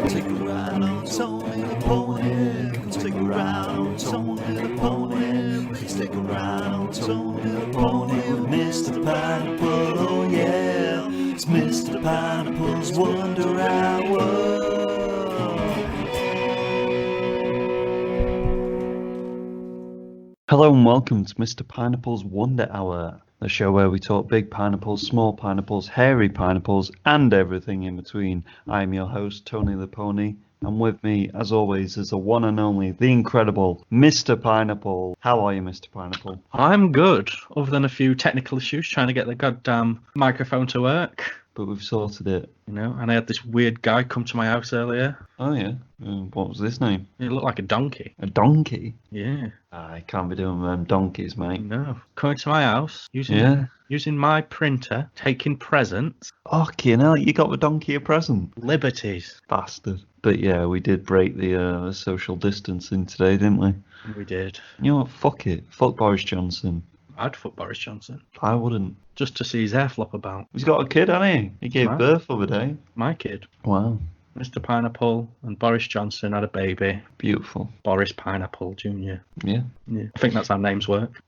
Take a ride on Tony the Pony. Take a ride on Tony the Pony. Let's take a ride on Tony the Pony with Mr. Pineapple. Oh yeah, it's Mr. Pineapple's Wonder Hour. Hello and welcome to Mr. Pineapple's Wonder Hour, the show where we talk big pineapples, small pineapples, hairy pineapples, and everything in between. I'm your host, Tony the Pony, and with me, as always, is the one and only, the incredible Mr. Pineapple. How are you, Mr. Pineapple? I'm good, other than a few technical issues trying to get the goddamn microphone to work. But we've sorted it. You know, and I had this weird guy come to my house earlier. Oh yeah? What was his name? He looked like a donkey. A donkey? Yeah. I can't be doing them donkeys, mate. No. Coming to my house, using my printer, taking presents. Fucking hell, you got the donkey a present? Liberties. Bastard. But yeah, we did break the social distancing today, didn't we? We did. You know what? Fuck it. Fuck Boris Johnson. I'd fuck Boris Johnson. I wouldn't. Just to see his hair flop about. He's got a kid, hasn't he? He gave birth the other day. My kid. Wow. Mr. Pineapple and Boris Johnson had a baby. Beautiful. Boris Pineapple Jr. Yeah. I think that's how names work.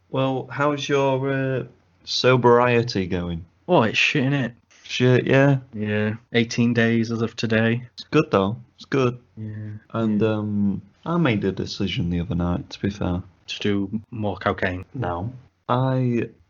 Well, how's your sobriety going? Oh, it's shit, innit? Shit, yeah. Yeah. 18 days as of today. It's good, though. It's good. Yeah. And I made a decision the other night, to be fair. To do more cocaine. No.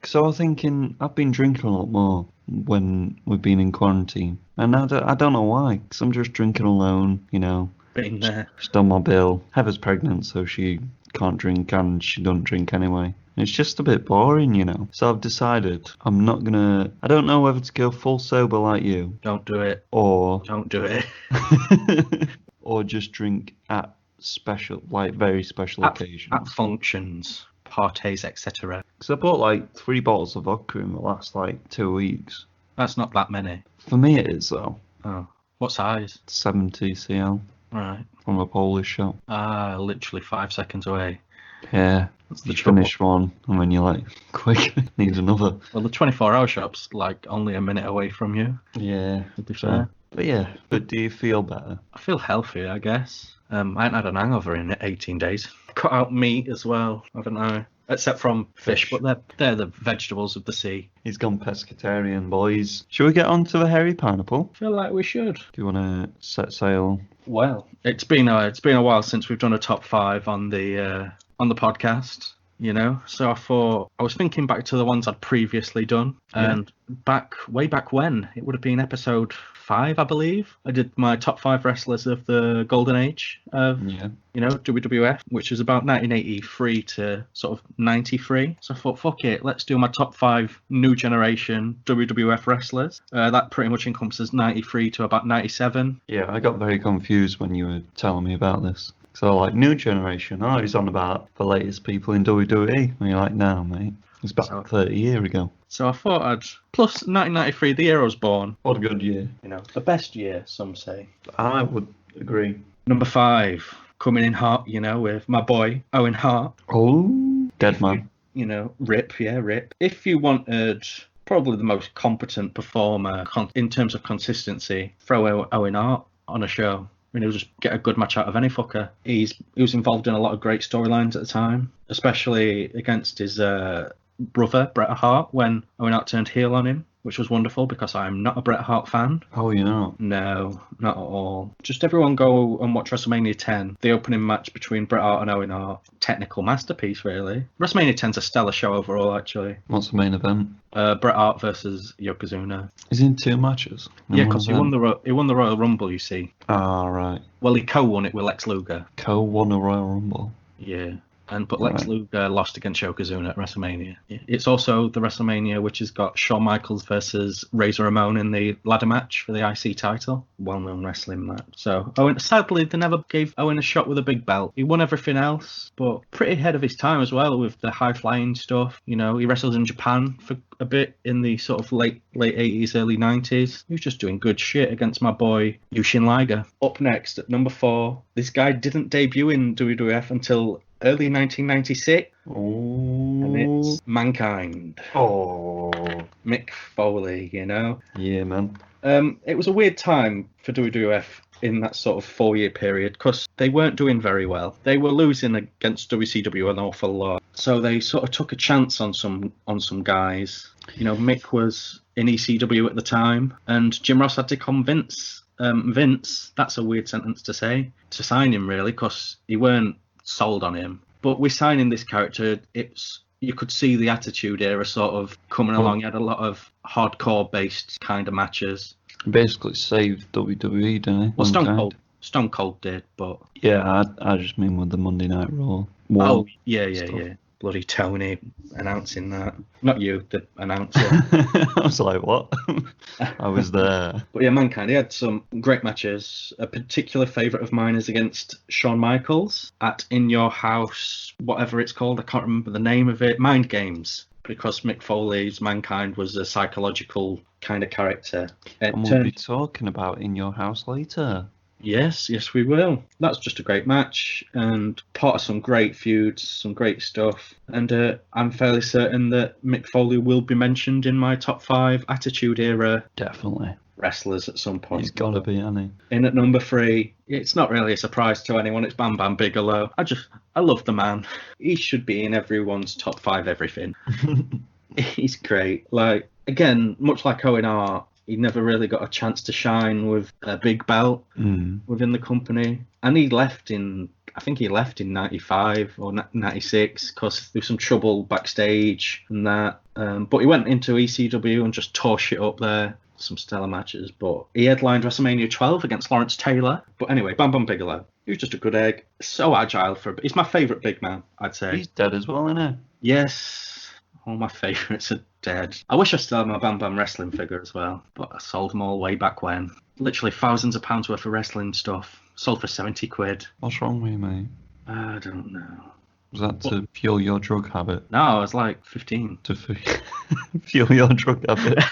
So I was thinking, I've been drinking a lot more when we've been in quarantine. And I don't know why, because I'm just drinking alone, you know. Been there. Just on my bill. Heather's pregnant, so she can't drink, and she don't drink anyway. It's just a bit boring, you know. So I've decided I don't know whether to go full sober like you. Don't do it. Or... Don't do it. or just drink at very special occasions. At functions, parties, etc. Because I bought like 3 bottles of vodka in the last 2 weeks. That's not that many. For me it is though. Oh. What size? 70 cl. Right. From a Polish shop. Literally 5 seconds away. Yeah. That's the finished one. And then you're like, quick, need another. Well, the 24-hour shop's like only a minute away from you. Yeah. To be fair. But do you feel better? I feel healthier, I guess. I haven't had an hangover in 18 days. Cut out meat as well, haven't I? Except from fish, but they're the vegetables of the sea. He's gone pescatarian, boys. Should we get on to the hairy pineapple? I feel like we should. Do you want to set sail? Well, it's been a while since we've done a top 5 on the podcast. You know, so I was thinking back to the ones I'd previously done, and way back when, it would have been episode 5, I believe. I did my top 5 wrestlers of the golden age of, WWF, which was about 1983 to sort of 93. So I thought, fuck it, let's do my top 5 new generation WWF wrestlers. That pretty much encompasses 93 to about 97. Yeah, I got very confused when you were telling me about this. So, like, new generation, he's on about the latest people in WWE. And you're like, no, mate. It's about 30 years ago. So I thought plus 1993, the year I was born. What a good year. You know, the best year, some say. I would agree. Number 5, coming in hot, you know, with my boy, Owen Hart. Oh, dead man. Rip. If you wanted probably the most competent performer in terms of consistency, throw Owen Hart on a show. I mean, he'll just get a good match out of any fucker. He was involved in a lot of great storylines at the time, especially against his brother, Bret Hart, when Owen Hart turned heel on him, which was wonderful because I'm not a Bret Hart fan. Oh, you're not? No, not at all. Just everyone go and watch WrestleMania 10, the opening match between Bret Hart and Owen Hart. Technical masterpiece, really. WrestleMania 10's a stellar show overall, actually. What's the main event? Bret Hart versus Yokozuna. He's in 2 matches? Yeah, because he won the Royal Rumble, you see. Ah, right. Well, he co-won it with Lex Luger. Co-won a Royal Rumble? Yeah. But Lex Luger lost against Yokozuna at WrestleMania. It's also the WrestleMania which has got Shawn Michaels versus Razor Ramon in the ladder match for the IC title. Well-known wrestling match. So sadly, they never gave Owen a shot with a big belt. He won everything else, but pretty ahead of his time as well with the high-flying stuff. You know, he wrestled in Japan for a bit in the sort of late 80s, early 90s. He was just doing good shit against my boy Yushin Liger. Up next at number 4, this guy didn't debut in WWF until early 1996. Oh. And it's Mankind. Oh. Mick Foley, you know? Yeah, man. It was a weird time for WWF in that sort of 4-year period because they weren't doing very well. They were losing against WCW an awful lot, so they sort of took a chance on some guys. You know, Mick was in ECW at the time, and Jim Ross had to convince Vince, that's a weird sentence to say, to sign him really, because he weren't sold on him. But with signing this character, you could see the Attitude Era sort of coming along. You had a lot of hardcore based kind of matches. Basically saved WWE, didn't he? Well, Stone Cold did, but yeah, I just mean with the Monday Night Raw. Oh yeah. Bloody Tony announcing that. Not you, the announcer. I was like, what? I was there. But yeah, Mankind, he had some great matches. A particular favourite of mine is against Shawn Michaels at In Your House, whatever it's called. I can't remember the name of it. Mind Games. Because Mick Foley's Mankind was a psychological kind of character. And we'll be talking about In Your House later. Yes, we will. That's just a great match and part of some great feuds, some great stuff. And I'm fairly certain that Mick Foley will be mentioned in my top 5 Attitude Era Definitely wrestlers at some point. He's got to be, hasn't he? In at number 3, it's not really a surprise to anyone. It's Bam Bam Bigelow. I love the man. He should be in everyone's top 5 everything. He's great. Like, again, much like Owen Hart, he never really got a chance to shine with a big belt within the company. And he left in 95 or 96 because there was some trouble backstage and that. But he went into ECW and just tore shit up there. Some stellar matches. But he headlined WrestleMania 12 against Lawrence Taylor. But anyway, Bam Bam Bigelow. He was just a good egg. So agile he's my favourite big man, I'd say. He's dead as well, isn't he? Yes. All my favourites are dead. I wish I still had my Bam Bam wrestling figure as well, but I sold them all way back when. Literally thousands of pounds worth of wrestling stuff. Sold for 70 quid. What's wrong with you, mate? I don't know. Was that to fuel your drug habit? No, I was like 15. To fuel your drug habit?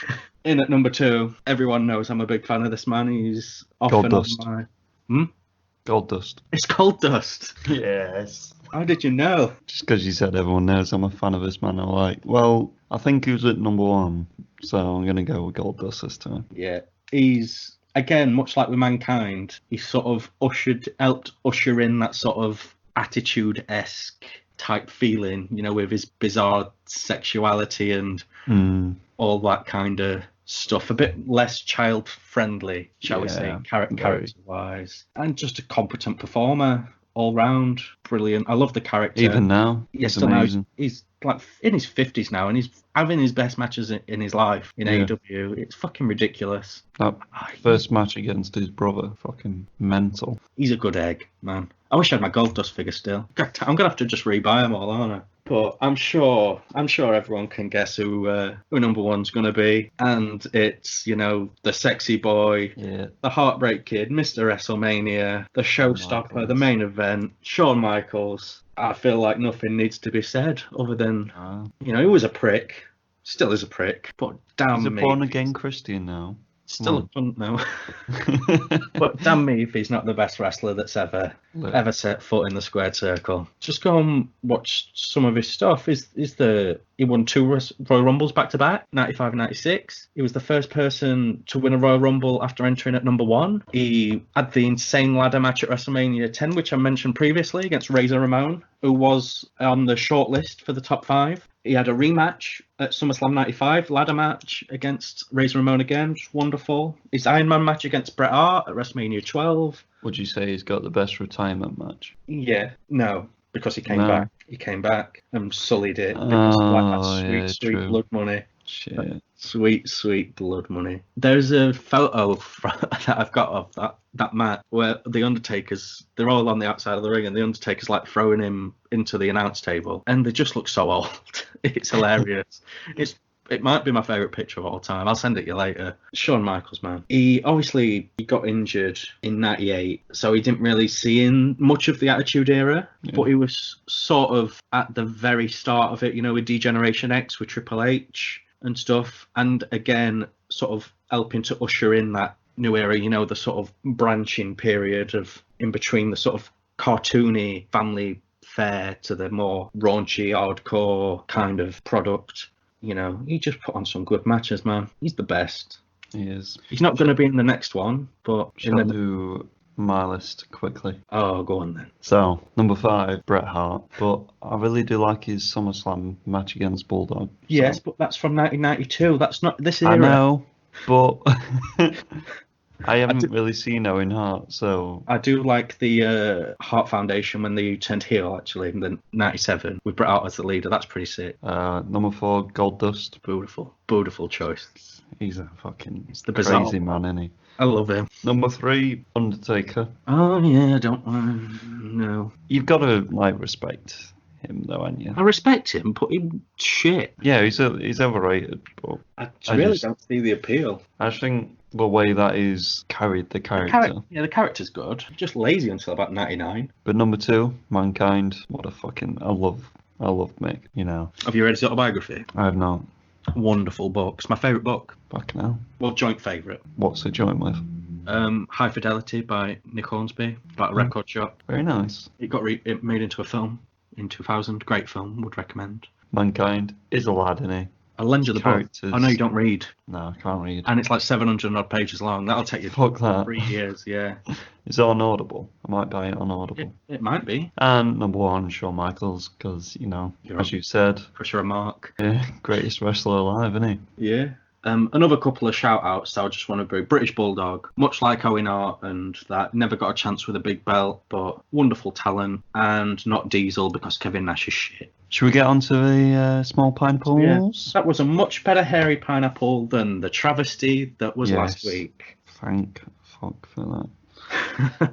In at number 2, everyone knows I'm a big fan of this man. He's often Goldust. on my... Goldust. It's Goldust. Yes. How did you know? Just because you said everyone knows I'm a fan of this man, I'm like, well, I think he was at number 1, so I'm going to go with Goldust this time. Yeah, he's, again, much like with Mankind, he sort of helped usher in that sort of Attitude-esque type feeling, you know, with his bizarre sexuality and all that kind of stuff. A bit less child-friendly, shall we say, character-wise. And just a competent performer. All round, brilliant. I love the character. Even now, he's amazing. He's like in his 50s now, and he's having his best matches in his life in AEW. It's fucking ridiculous. That first match against his brother, fucking mental. He's a good egg, man. I wish I had my Goldust figure still. I'm gonna have to just rebuy them all, aren't I? But I'm sure everyone can guess who number 1's gonna be, and it's, you know, the sexy boy, the Heartbreak Kid, Mr. WrestleMania, the showstopper, the main event, Shawn Michaels. I feel like nothing needs to be said other than, you know, he was a prick, still is a prick, but damn He's a me, born-again Christian now. still a cunt now. But damn me if he's not the best wrestler that's ever set foot in the squared circle. Just go and watch some of his stuff. He won 2 Royal Rumbles back to back, 95 and 96. He was the first person to win a Royal Rumble after entering at number 1. He had the insane ladder match at WrestleMania 10, which I mentioned previously, against Razor Ramon, who was on the short list for the top 5. He had a rematch at SummerSlam 95, ladder match against Razor Ramon again, just wonderful. His Iron Man match against Bret Hart at WrestleMania 12. Would you say he's got the best retirement match? Yeah, no, because he came back. He came back and sullied it because that sweet blood money. Shit. Sweet blood money. There's a photo that I've got of that match where the Undertaker's, they're all on the outside of the ring and the Undertaker's like throwing him into the announce table and they just look so old. It's hilarious. It might be my favourite picture of all time. I'll send it you later. Shawn Michaels, man. He got injured in 98, so he didn't really see in much of the Attitude Era, but he was sort of at the very start of it, you know, with Degeneration X, with Triple H and stuff. And again, sort of helping to usher in that new era, you know, the sort of branching period of in between the sort of cartoony family fare to the more raunchy, hardcore kind of product. You know, he just put on some good matches, man. He's the best. He is. He's not going to be in the next one, but in Shall the... do my list quickly. Oh, go on then. So, number 5, Bret Hart. But I really do like his SummerSlam match against Bulldog. So. Yes, but that's from 1992. That's not this era. I know, but I haven't really seen Owen Hart, so... I do like the Hart Foundation when they turned heel, actually, in the 97, with Bret Hart as the leader. That's pretty sick. Number 4, Goldust. Beautiful choice. He's a fucking the crazy man, isn't he? I love him. Number 3, Undertaker. Oh, yeah, don't no. You've got to, like, respect him, though, haven't you? I respect him, but him shit. Yeah, he's overrated, but... I really don't see the appeal. I just think the way that he's carried the character. The character's good. Just lazy until about 99. But number 2, Mankind. What a fucking... I love Mick, you know. Have you read his autobiography? I have not. Wonderful book. It's my favourite book. Fucking hell. Well, joint favourite. What's it joint with? High Fidelity by Nick Hornsby, about a record shop. Very nice. It got it made into a film in 2000. Great film, would recommend. Mankind is a lad, isn't he? I'll lend you the book. I know you don't read. No, I can't read. And it's like 700 odd pages long. That'll take you Fuck that. 3 years, yeah. Is it on Audible? I might buy it on Audible. It might be. And number 1, Shawn Michaels, because, you know, as you said... Push a remark. Yeah, greatest wrestler alive, isn't he? Yeah. Another couple of shout-outs I just want to bring. British Bulldog, much like Owen Hart and that, never got a chance with a big belt, but wonderful talent, and not Diesel because Kevin Nash is shit. Should we get on to the small pineapples? Yeah. That was a much better hairy pineapple than the travesty that was last week. Thank fuck for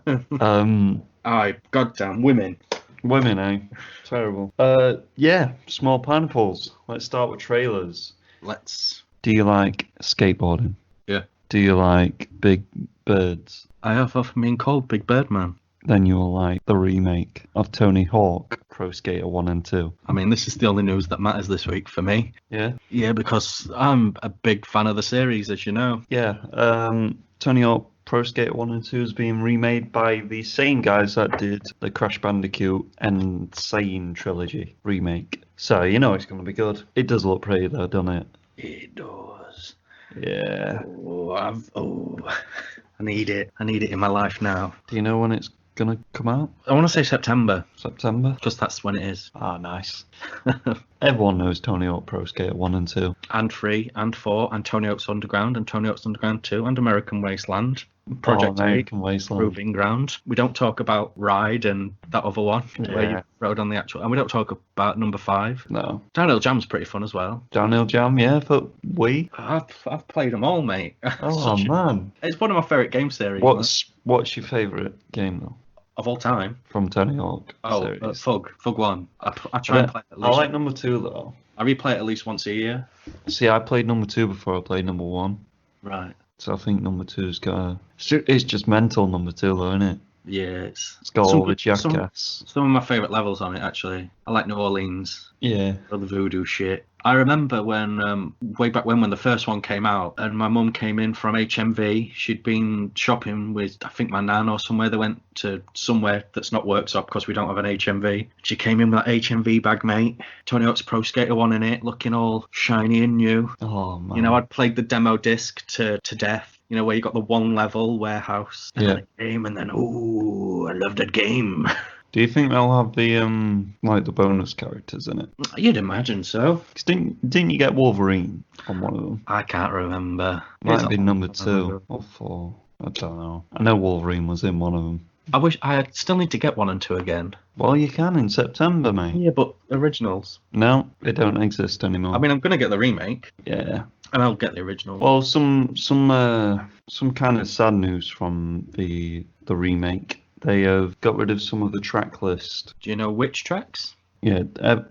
that. Aye, goddamn women. Women, eh? Terrible. Yeah, small pineapples. Let's start with trailers. Do you like skateboarding? Yeah. Do you like big birds? I have often been called Big Bird Man. Then you'll like the remake of Tony Hawk Pro Skater 1 and 2. I mean, this is the only news that matters this week for me. Yeah? Yeah, because I'm a big fan of the series, as you know. Yeah. Tony Hawk Pro Skater 1 and 2 is being remade by the same guys that did the Crash Bandicoot and Insane trilogy remake. So, you know it's going to be good. It does look pretty though, doesn't it? It does. Yeah. I need it. I need it in my life now. Do you know when it's going to come out? I want to say September. September? Because that's when it is. Ah, nice. Everyone knows Tony Hawk Pro Skater 1 and 2. And 3 and 4 and Tony Hawk's Underground and Tony Hawk's Underground 2 and American Wasteland. Project American Wasteland. Proving Ground. We don't talk about Ride and that other one where you rode on the actual... And we don't talk about number 5. No. Downhill Jam's pretty fun as well. Downhill Jam, yeah, for Wii. I've played them all, mate. Oh, man. It's one of my favourite game series. What's your favourite game, though? Of all time? From Tony Hawk series. Fug 1. I try and play it at least. I like number 2, though. I replay it at least once a year. See, I played number 2 before I played number 1. Right. So I think number 2's got a... It's just mental, number 2, though, isn't it? Yeah, it's got all the jackass. Some of my favourite levels on it, actually. I like New Orleans. Yeah. All the voodoo shit. I remember when, way back when the first one came out, and my mum came in from HMV. She'd been shopping with, I think, my nan or somewhere. They went to somewhere that's not Worksop because we don't have an HMV. She came in with that HMV bag, mate. Tony Hawk's Pro Skater 1 in it, looking all shiny and new. Oh, man. You know, I'd played the demo disc to death. You know, where you got the one level warehouse and then a game, and then, I love that game. Do you think they'll have the the bonus characters in it? You'd imagine so. 'Cause didn't you get Wolverine on one of them? I can't remember. Might have been number 2 or 4. I don't know. I know Wolverine was in one of them. I wish I still need to get 1 and 2 again. Well, you can in September, mate. Yeah, but originals. No, they don't exist anymore. I mean, I'm gonna get the remake. Yeah. And I'll get the original. Well, some kind of sad news from the remake. They have got rid of some of the track list. Do you know which tracks? Yeah,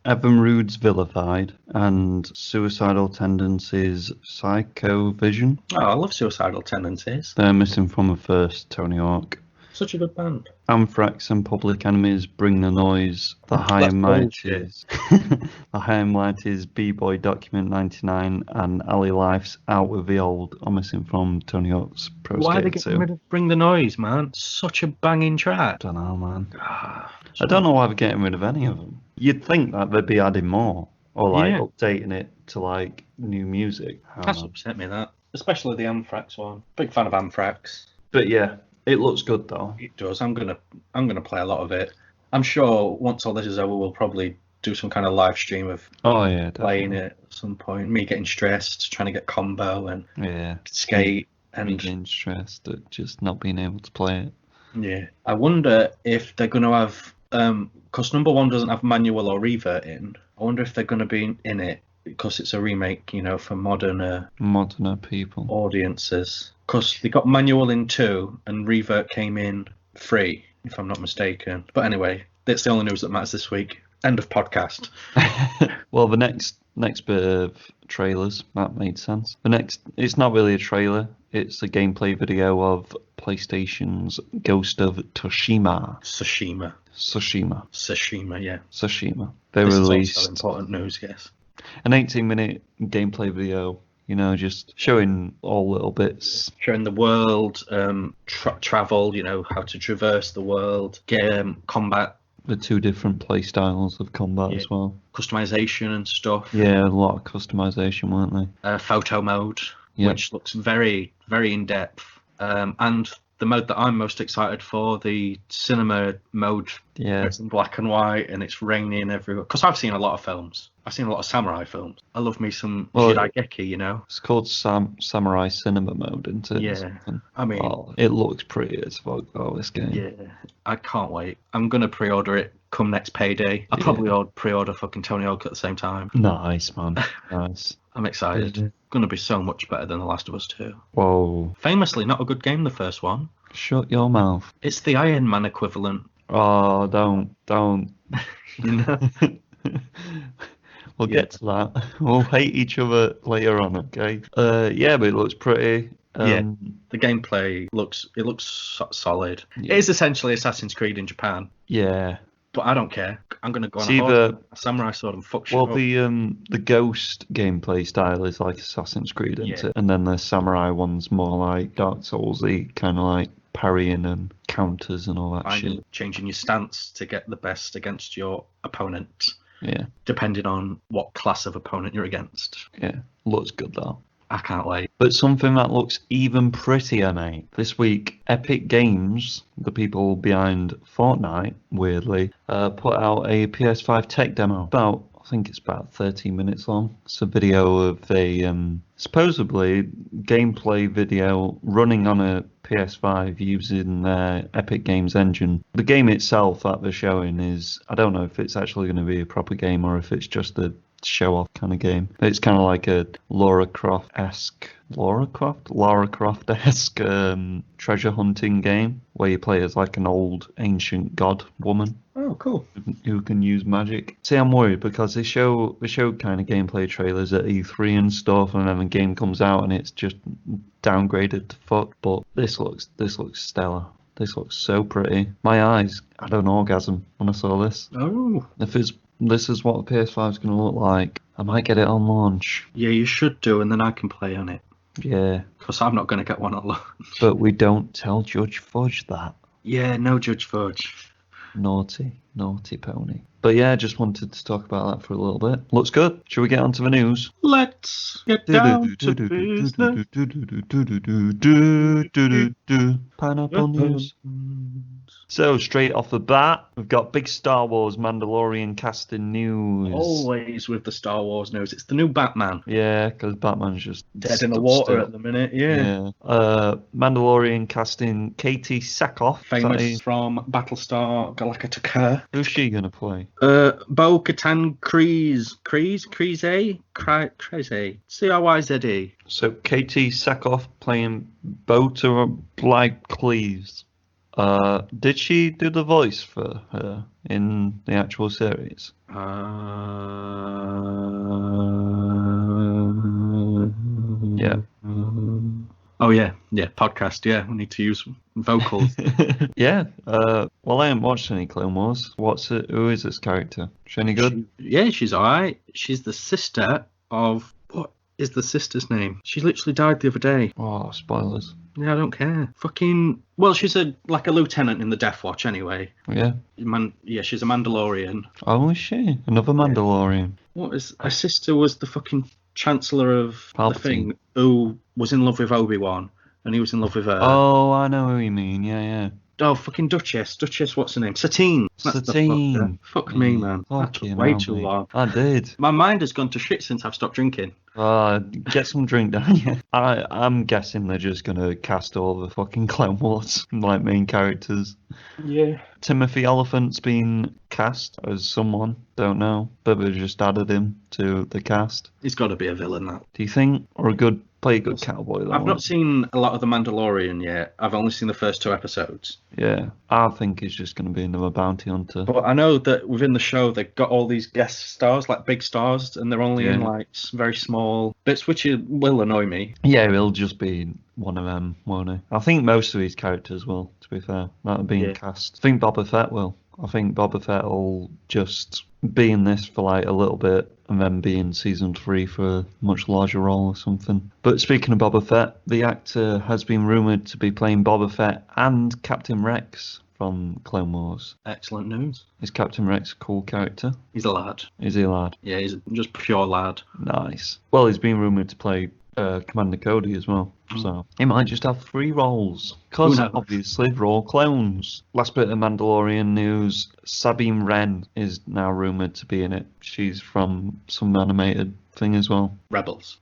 Evan Rude's Vilified and Suicidal Tendencies Psycho Vision. Oh, I love Suicidal Tendencies. They're missing from the first Tony Hawk. Such a good band. Anthrax and Public Enemies, Bring the Noise, The High and Mighty's, The High and Mighty's, B-Boy Document 99, and Ali Life's Out with the Old are missing from Tony Hawk's Pro Skater 2. Why are they getting rid of Bring the Noise, man? Such a banging track. I don't know, man. I don't know why they're getting rid of any of them. You'd think that they'd be adding more, or updating it to new music. That's upset me, that. especially the Anthrax one. Big fan of Anthrax. But yeah, it looks good though. It does. I'm gonna play a lot of it. I'm sure once all this is over, we'll probably do some kind of live stream of Oh yeah, playing definitely. it at some point. Me getting stressed, trying to get combo and Yeah, skate, me and getting stressed at just not being able to play it. yeah. I wonder if they're gonna have because number one doesn't have manual or revert in. I wonder if they're gonna be in it because it's a remake, for modern Moderner people. audiences. Because they got manual in 2 and revert came in 3, if I'm not mistaken. But anyway, that's the only news that matters this week. End of podcast. Well, the next bit of trailers, that made sense. It's not really a trailer. It's a gameplay video of PlayStation's Ghost of Tsushima. Tsushima, yeah. Tsushima. They This is released also important news, yes. an 18-minute gameplay video, just showing all little bits. Showing the world, travel, how to traverse the world, get combat, The 2 different play styles of combat as well. customization and stuff. Yeah, a lot of customization, weren't they? Photo mode, Yep. which looks very, very in depth. And the mode that I'm most excited for, the cinema mode, Yeah. it's in black and white and it's raining everywhere. Because I've seen a lot of films. I've seen a lot of samurai films. I love me some Shidaigeki, It's called Samurai Cinema Mode, isn't it? Yeah. Something. I mean, Oh, it looks pretty as fuck, this game. yeah, I can't wait. I'm going to pre-order it come next payday. I'll probably pre-order fucking Tony Hawk at the same time. Nice, man. Nice. I'm excited. Yeah. Going to be so much better than The Last of Us 2. Whoa. Famously, not a good game, the first one. Shut your mouth. It's the Iron Man equivalent. Oh, don't. You know? We'll get to that. We'll hate each other later on, okay? Yeah, but it looks pretty. Yeah. The gameplay looks solid. Yeah. It is essentially Assassin's Creed in Japan, Yeah. but I don't care. I'm going to go on It's a samurai sword and fuck shit Well, up. the Ghost gameplay style is like Assassin's Creed, isn't Yeah. it? And then the Samurai one's more like Dark Souls-y, kind of like parrying and counters and all that shit. Changing your stance to get the best against your opponent, Yeah, depending on what class of opponent you're against. yeah. Looks good though. I can't wait. But something that looks even prettier, mate. This week, Epic Games, the people behind Fortnite, weirdly, put out a PS5 tech demo. I think it's about 13 minutes long. It's a video of a supposedly gameplay video running on a PS5 using their Epic Games engine. The game itself that they're showing is, I don't know if it's actually going to be a proper game or if it's just a show-off kind of game. It's kind of like a Lara Croft-esque treasure hunting game where you play as like an old ancient god woman Oh, cool. who can use magic. See, I'm worried because they show kind of gameplay trailers at E3 and stuff, and then the game comes out and it's just downgraded to fuck. But this looks stellar. This looks so pretty. My eyes had an orgasm when I saw this. Oh. If this is what the PS5 is going to look like, I might get it on launch. Yeah, you should do, and then I can play on it. Yeah, Because I'm not going to get one alone. but we don't tell Judge Fudge that. Yeah, no Judge Fudge. Naughty pony. But yeah, just wanted to talk about that for a little bit. Looks good. Should we get on to the news? Let's get down to business. Pineapple news. So straight off the bat, we've got big Star Wars Mandalorian casting news. Always with the Star Wars news. It's the new Batman. Yeah, because Batman's just Dead in the stood water still. at the minute, yeah. Mandalorian casting Katie Sackhoff. Famous from Battlestar Galactica. Who's she gonna play? Bo-Katan Kryze? C-R-Y-Z-E. So Katie Sackhoff playing Bota like Cleves. Did she do the voice for her in the actual series? Yeah. Oh yeah, podcast. Yeah, we need to use vocals. Yeah. Well, I haven't watched any Clone Wars. Who is this character? Is she any good? She's alright. She's the sister of what is the sister's name? She literally died the other day. Oh, spoilers. Yeah, I don't care. Well, she's a lieutenant in the Death Watch anyway. Yeah. She's a Mandalorian. Oh, is she? Another Mandalorian. What is her sister was the fucking Chancellor of the Palpatine. thing, who was in love with Obi-Wan, and he was in love with her. Oh, I know who you mean. Yeah. Oh, fucking Duchess, what's her name? Satine. That's the Satine. fuck me, man. That Fucking took way hell, too mate. long. I did. My mind has gone to shit since I've stopped drinking. Get some drink down here. I'm guessing they're just gonna cast all the fucking Clone Wars like main characters. Yeah. Timothy Oliphant's been cast as someone, don't know, but they just added him to the cast. He's got to be a villain, that. Do you think, or play a good cowboy? That I've one? not seen a lot of The Mandalorian yet. I've only seen the first 2 episodes. Yeah, I think he's just gonna be another bounty hunter. But I know that within the show they've got all these guest stars, like big stars, and they're only in like very small bits, which will annoy me. Yeah, he'll just be one of them, won't he? I think most of these characters will, to be fair, that are being cast. I think Boba Fett will. I think Boba Fett will just be in this for like a little bit and then be in season 3 for a much larger role or something. But speaking of Boba Fett, the actor has been rumoured to be playing Boba Fett and Captain Rex from Clone Wars. Excellent news. Is Captain Rex a cool character? He's a lad. Is he a lad? Yeah, he's just pure lad. Nice. Well, he's been rumoured to play Commander Cody as well. So he might just have 3 roles. Because obviously they're all clones. Last bit of Mandalorian news. Sabine Wren is now rumoured to be in it. She's from some animated thing as well. Rebels.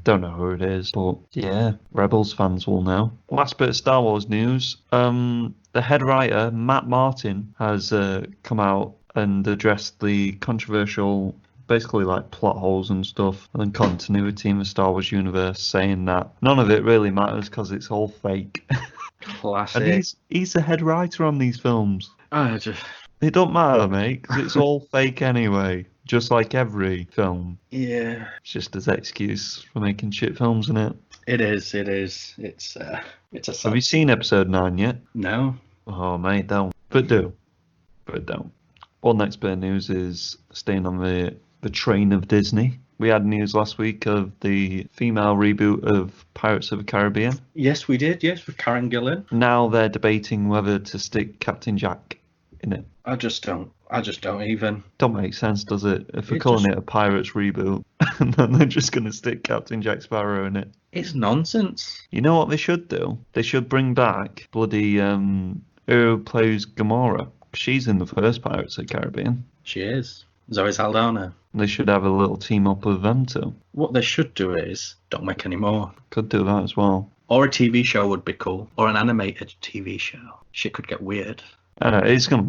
Don't know who it is, but yeah, Rebels fans will know. Last bit of Star Wars news. The head writer, Matt Martin, has come out and addressed the controversial basically like plot holes and stuff and continuity in the Star Wars universe, saying that none of it really matters because it's all fake. Classic. And he's the head writer on these films. It don't matter, mate, because it's all fake anyway, just like every film. Yeah. It's just his excuse for making shit films, isn't it? It is. It's a sad... Have you seen episode 9 yet? No. Oh, mate, don't. But don't. Well, next bit of news is staying on the train of Disney. We had news last week of the female reboot of Pirates of the Caribbean. Yes, we did. Yes, with Karen Gillan. Now they're debating whether to stick Captain Jack in it. I just don't even. Don't make sense, does it? If we're calling it a Pirates reboot, and then they're just going to stick Captain Jack Sparrow in it. It's nonsense. You know what they should do? They should bring back bloody who plays Gamora. She's in the first Pirates of the Caribbean. She is. Zoe Saldana. They should have a little team up of them two. What they should do is don't make any more. Could do that as well. Or a TV show would be cool. Or an animated TV show. Shit could get weird. It's gonna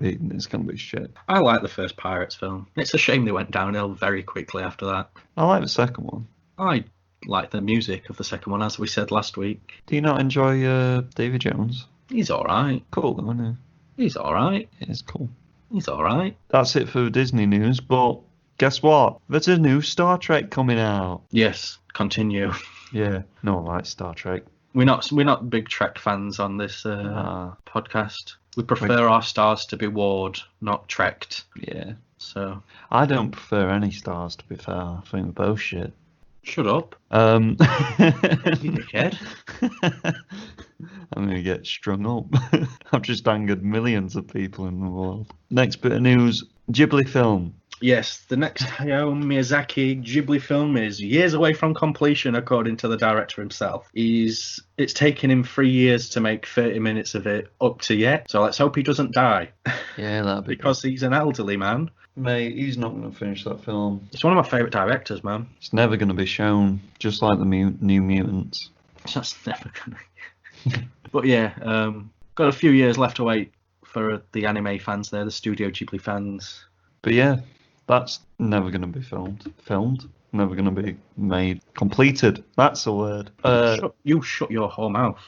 be shit. I like the first Pirates film. It's a shame they went downhill very quickly after that. I like the second one. I like the music of the second one, as we said last week. Do you not enjoy Davy Jones? He's alright. Cool though, isn't He's alright. he? It's cool. He's alright. That's it for Disney news, but guess what? There's a new Star Trek coming out. Yes, continue. Yeah, no one likes Star Trek. We're not big Trek fans on this podcast. We prefer our stars to be warred, not trekked. Yeah. So I don't prefer any stars, to be fair. I think they're both shit. Shut up. You dickhead. I'm going to get strung up. I've just angered millions of people in the world. Next bit of news, Ghibli film. Yes, the next Hayao Miyazaki Ghibli film is years away from completion, according to the director himself. It's taken him 3 years to make 30 minutes of it up to yet, so let's hope he doesn't die. Yeah, that'd be because he's an elderly man. Mate, he's not going to finish that film. It's one of my favourite directors, man. It's never going to be shown, just like the New Mutants. That's never going to... But yeah, got a few years left to wait for the anime fans there, the Studio Ghibli fans. But yeah, that's never going to be filmed. Never going to be made. Completed. That's the word. You shut your whole mouth.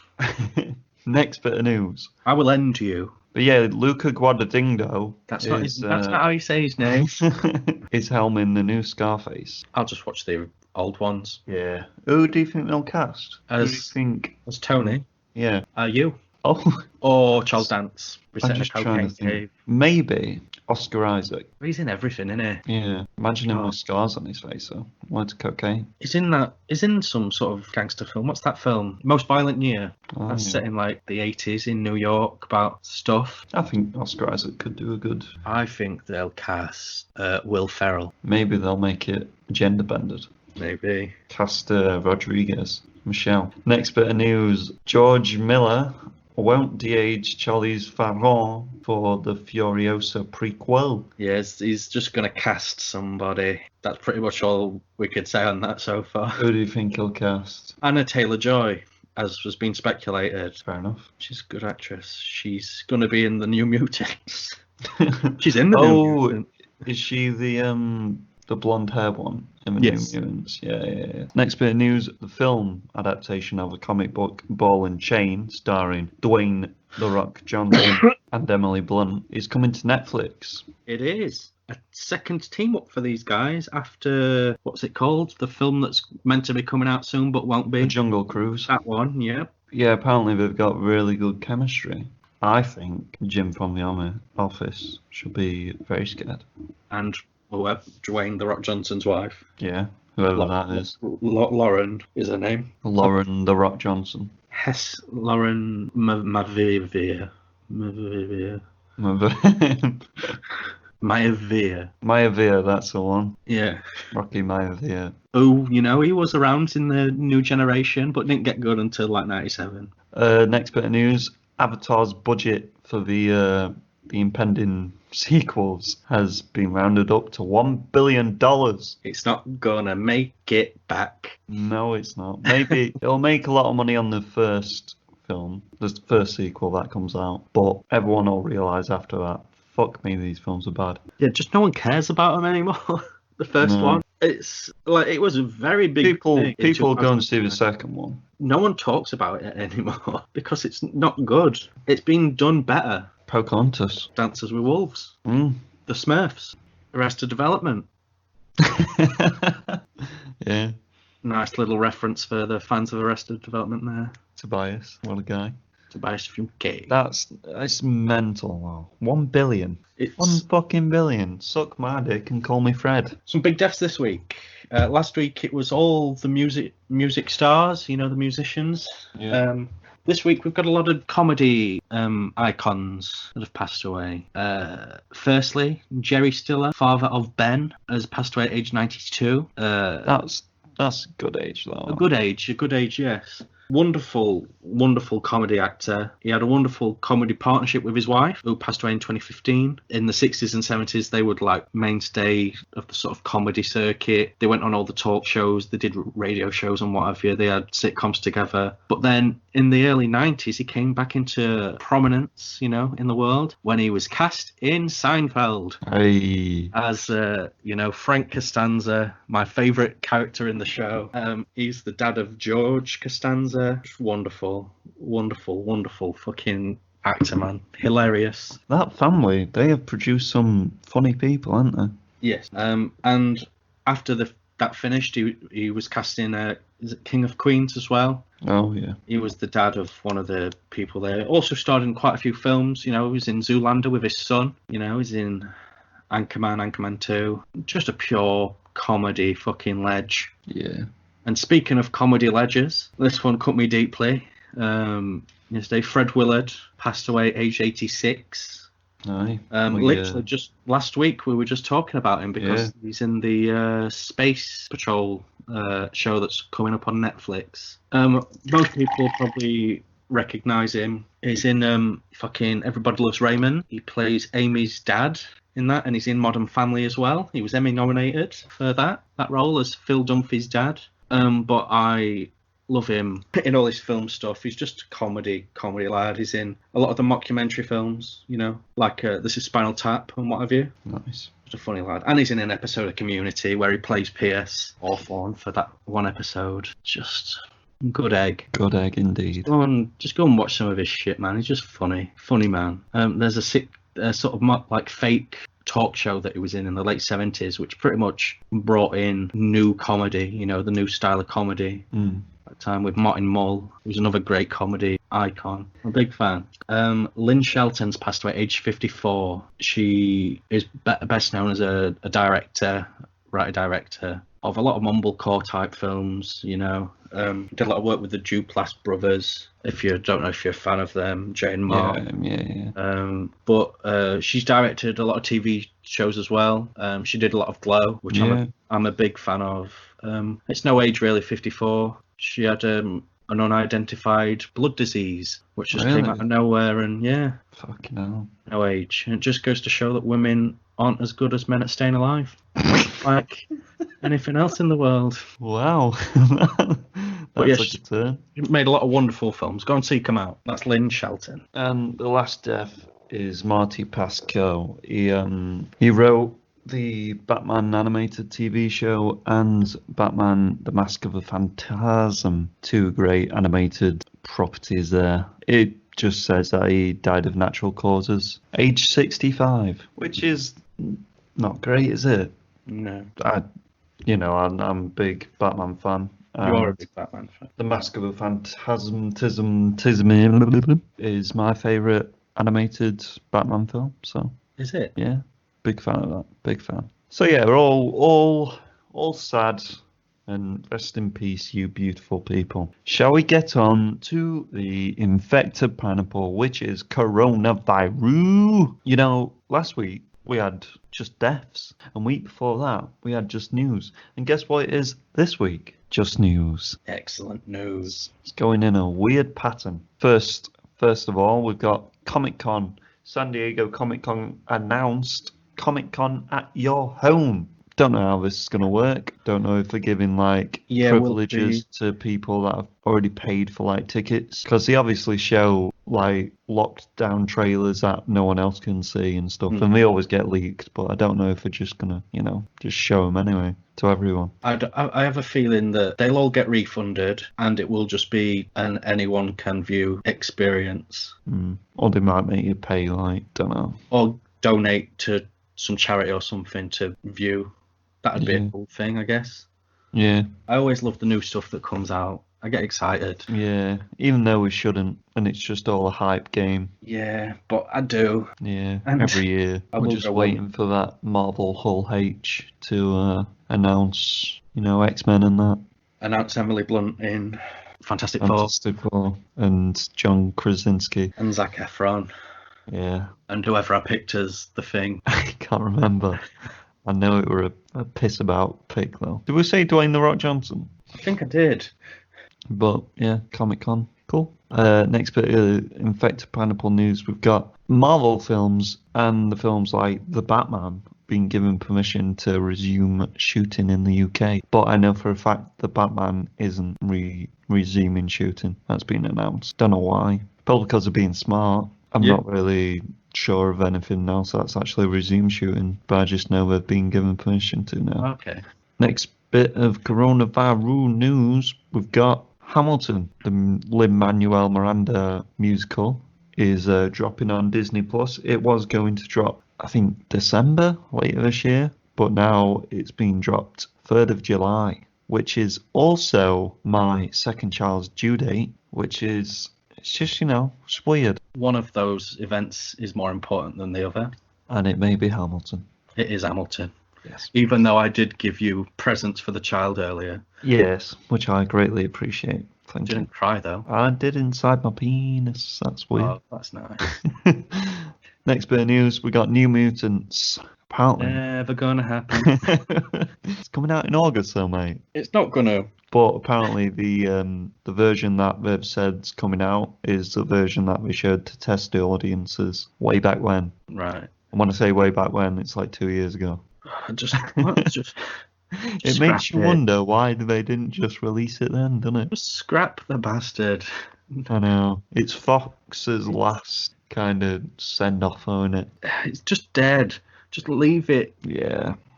Next bit of news. I will end you. But yeah, Luca Guadagnino. That's not how you say his name. Is helming the new Scarface. I'll just watch the old ones. Yeah. Who do you think they'll cast? Who do you think? As Tony. Yeah. You. Oh. Or Charles Dance. I'm just trying to think. Maybe Oscar Isaac. He's in everything, isn't he? Yeah. Imagine him with scars on his face, though. Loads of cocaine. He's in some sort of gangster film. What's that film? Most Violent Year. That's set in like the 80s in New York about stuff. I think Oscar Isaac could do a good. I think they'll cast Will Ferrell. Maybe they'll make it gender bended. Maybe. Cast Rodriguez. Michelle. Next bit of news. George Miller won't de-age Charlize Theron for the Furiosa prequel. Yes, he's just going to cast somebody. That's pretty much all we could say on that so far. Who do you think he'll cast? Anna Taylor-Joy, as was being speculated. Fair enough. She's a good actress. She's going to be in the New Mutants. She's in the New Mutants. Is she the blonde hair one in the Yes. New Mutants? Yeah. Next bit of news: the film adaptation of the comic book Ball and Chain, starring Dwayne The Rock Johnson and Emily Blunt, is coming to Netflix. It is. A second team up for these guys after, what's it called? The film that's meant to be coming out soon but won't be. The Jungle Cruise. That one, yeah. Yeah, apparently they've got really good chemistry. I think Jim from the office should be very scared. And Dwayne The Rock Johnson's wife. Yeah, whoever that is. Lauren is her name. Lauren The Rock Johnson. Lauren Maivia. Maivia, that's the one. Yeah. Rocky Maivia. Oh, he was around in the new generation, but didn't get good until like 97. Next bit of news. Avatar's budget for the impending sequels has been rounded up to $1 billion. It's not gonna make it back. No, it's not. Maybe it'll make a lot of money on the first film, the first sequel that comes out, but everyone will realise after that, fuck me, these films are bad. Yeah, just no one cares about them anymore. The first one. It's like, it was a very big People thing in go and see the 2009. second one. No one talks about it anymore because it's not good. It's been done better. Pocahontas. Dances with Wolves. Mm. The Smurfs. Arrested Development. Yeah. Nice little reference for the fans of Arrested Development there. Tobias, what a guy. Tobias from Gay. That's mental. Wow. 1 billion. It's 1 fucking billion. Suck my dick and call me Fred. some big deaths this week. Last week it was all the music stars, the musicians. Yeah. This week we've got a lot of comedy icons that have passed away. Firstly, Jerry Stiller, father of Ben, has passed away at age 92. That's a good age though. A good age, yes. Wonderful comedy actor. He had a wonderful comedy partnership with his wife, who passed away in 2015. In the 60s and 70s, they would like mainstay of the sort of comedy circuit. They went on all the talk shows, they did radio shows and what have you. They had sitcoms together. But then in the early 90s, he came back into prominence, in the world when he was cast in Seinfeld. Hey. As, Frank Costanza, my favourite character in the show. He's the dad of George Costanza. Just wonderful fucking actor, man. Hilarious. That family, they have produced some funny people, haven't they? Yes. And after that finished, he was cast in is it King of Queens as well? Oh, yeah. He was the dad of one of the people there. Also starred in quite a few films. He was in Zoolander with his son. He's in Anchorman 2. Just a pure comedy fucking ledge. Yeah. And speaking of comedy ledgers, this one cut me deeply. Yesterday, Fred Willard passed away at age 86. Aye. Literally just last week we were just talking about him because he's in the Space Patrol show that's coming up on Netflix. Most people probably recognise him. He's in fucking Everybody Loves Raymond. He plays Amy's dad in that, and he's in Modern Family as well. He was Emmy nominated for that role as Phil Dunphy's dad. But I love him in all his film stuff. He's just a comedy lad. He's in a lot of the mockumentary films, like This Is Spinal Tap and what have you. Nice. Just a funny lad. And he's in an episode of Community where he plays Pierce Hawthorne for that one episode. Just good egg. Good egg indeed. Just go and watch some of his shit, man. He's just funny man. There's a sort of like fake talk show that he was in the late 70s, which pretty much brought in new comedy, the new style of comedy. That time with Martin Mull, who was another great comedy icon. I'm a big fan. Lynn Shelton's passed away at age 54. She is best known as a writer-director of a lot of mumblecore type films, did a lot of work with the Duplass brothers, if you don't know if you're a fan of them, Jay and Mark. Yeah. But she's directed a lot of TV shows as well. She did a lot of Glow, which I'm a big fan of. It's no age really, 54. She had an unidentified blood disease, which just came out of nowhere, and yeah, Fucking hell. no age. And it just goes to show that women aren't as good as men at staying alive, like anything else in the world. Wow. But yeah, That's like a turn. she made a lot of wonderful films. Go and seek them out. That's Lynn Shelton. And the last death is Marty Pascoe. He wrote the Batman animated TV show and Batman: The Mask of the Phantasm, two great animated properties there. It just says that he died of natural causes, age 65, which is not great, is it? No. I'm a big Batman fan. You are a big Batman fan. The Mask of the Phantasm is my favourite animated Batman film. So Is it? yeah, big fan of that. Big fan. So yeah, we're all sad, and rest in peace, you beautiful people. Shall we get on to the infected pineapple, which is coronavirus? You know, last week we had just deaths, and week before that we had just news. And guess what it is this week? Just news. Excellent news. It's going in a weird pattern. First of all, we've got Comic-Con. San Diego Comic-Con announced Comic-Con at your home. Don't know how this is going to work. Don't know if they're giving privileges to people that have already paid for tickets, because they obviously show locked down trailers that no one else can see and stuff, and they always get leaked. But I don't know if they're just gonna, just show them anyway to everyone. I have a feeling that they'll all get refunded, and it will just be an anyone can view experience. Or they might make you pay, don't know. Or donate to some charity or something to view. That'd be a cool thing, I guess. Yeah. I always love the new stuff that comes out. I get excited. Yeah, even though we shouldn't, and it's just all a hype game. Yeah, but I do. Yeah, And every year. We're just waiting for that Marvel Hull H to announce, X-Men and that. Announce Emily Blunt in Fantastic Four. And John Krasinski. And Zac Efron. Yeah. And whoever I picked as the Thing. I can't remember. I know it were a piss about pick though. Did we say Dwayne The Rock Johnson? I think I did. But yeah, Comic-Con. Cool. Next bit of infected pineapple news. We've got Marvel films and the films like The Batman being given permission to resume shooting in the UK. But I know for a fact The Batman isn't resuming shooting. That's been announced. Don't know why. Probably because of being smart. I'm not really sure of anything else that's actually resumed shooting, but I just know they've been given permission to now. Okay. Next bit of coronavirus news, we've got Hamilton, the Lin-Manuel Miranda musical, is dropping on Disney Plus. It was going to drop, I think, December later this year, but now it's been dropped 3rd of July, which is also my second child's due date, which is... It's just, it's weird. One of those events is more important than the other. And it may be Hamilton. It is Hamilton. Yes. Even though I did give you presents for the child earlier. Yes, which I greatly appreciate. Thank you. Didn't cry, though. I did inside my penis. That's weird. Oh, that's nice. Next bit of news, we got New Mutants. Apparently. Never gonna happen. It's coming out in August, though, mate. It's not gonna. But apparently the version that they've said's coming out is the version that we showed to test the audiences way back when. Right. And when I say way back when, it's 2 years ago. It makes you wonder why they didn't just release it then, doesn't it? Just scrap the bastard. I know. It's Fox's last kind of send-off, isn't it? It's just dead. Just leave it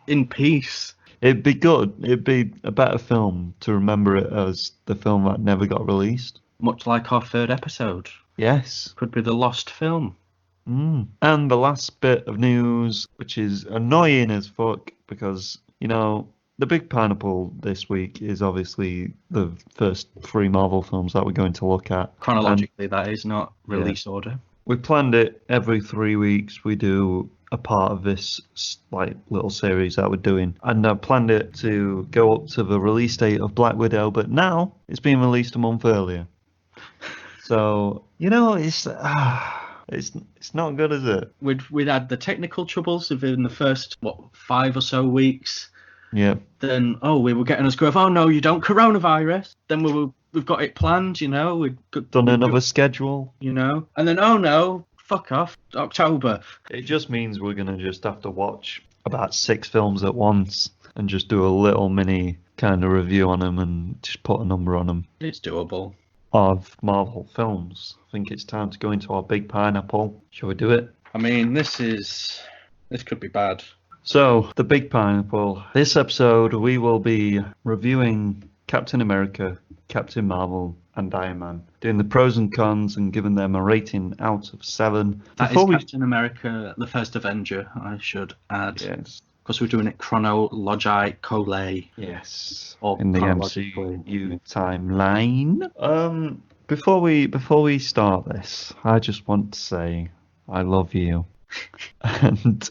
in peace. It'd be good. It'd be a better film to remember it as the film that never got released. Much like our 3rd episode. Yes. Could be the lost film. And the last bit of news, which is annoying as fuck, because, the big pineapple this week is obviously the first 3 Marvel films that we're going to look at. Chronologically, that is not release order. We planned it every 3 weeks. We do a part of this little series that we're doing, and I planned it to go up to the release date of Black Widow, but now it's being released a month earlier. So it's not good, is it? We'd had the technical troubles within the first 5 or so weeks. Yeah. Then, we were getting us going, oh no, you don't coronavirus. Then we've got it planned, we've Done another schedule. and then, oh no, fuck off, October. It just means we're going to just have to watch about 6 films at once and just do a little mini kind of review on them and just put a number on them. It's doable. Of Marvel films. I think it's time to go into our big pineapple. Shall we do it? I mean, this could be bad. So, the big pineapple. This episode, we will be reviewing Captain America, Captain Marvel, and Iron Man. Doing the pros and cons and giving them a rating out of 7. That is Captain America, the First Avenger, I should add. Yes. Because we're doing it chronological. Yes. Or In the chronologically. MCU timeline. Before we start this, I just want to say I love you. And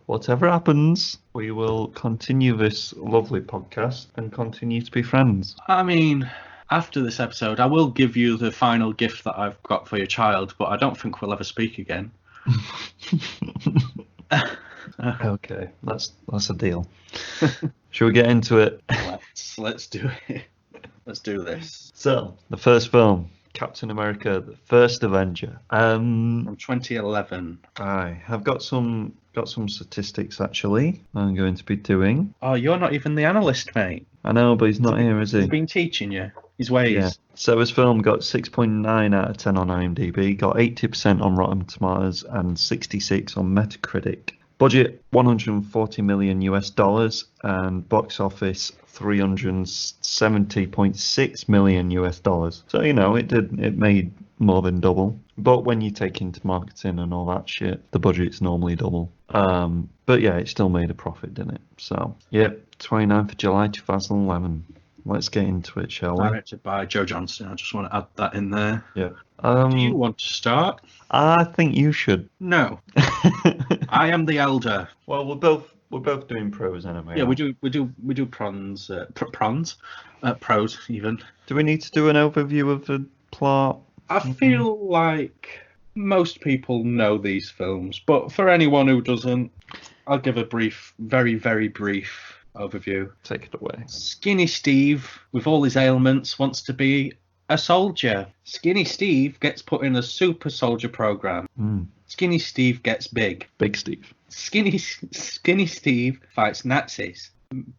whatever happens, we will continue this lovely podcast and continue to be friends. I mean, after this episode, I will give you the final gift that I've got for your child, but I don't think we'll ever speak again. Okay, that's a deal. Shall we get into it? Let's do it. Let's do this. So, the first film, Captain America, the First Avenger. From 2011. I have got some statistics actually. I'm going to be doing. Oh, you're not even the analyst, mate. I know, but he's not here, is he? He's been teaching you his ways. Yeah. So his film got 6.9 out of 10 on IMDb, got 80% on Rotten Tomatoes and 66 on Metacritic. Budget $140 million US dollars and box office $370.6 million US dollars. So it made more than double. But when you take into marketing and all that shit, the budget's normally double. But yeah, it still made a profit, didn't it? So, yep, 29th of July 2011. Let's get into it, shall we? Directed by Joe Johnston. I just want to add that in there. Yeah. Do you want to start? I think you should. No. I am the elder. Well, we're both doing pros anyway. Yeah, we do pros even. Do we need to do an overview of the plot? I feel like most people know these films, but for anyone who doesn't, I'll give a brief, very, very brief overview. Take it away. Skinny Steve, with all his ailments, wants to be a soldier. Skinny Steve gets put in a super soldier program. Skinny Steve gets big. Big Steve. Skinny Steve fights Nazis,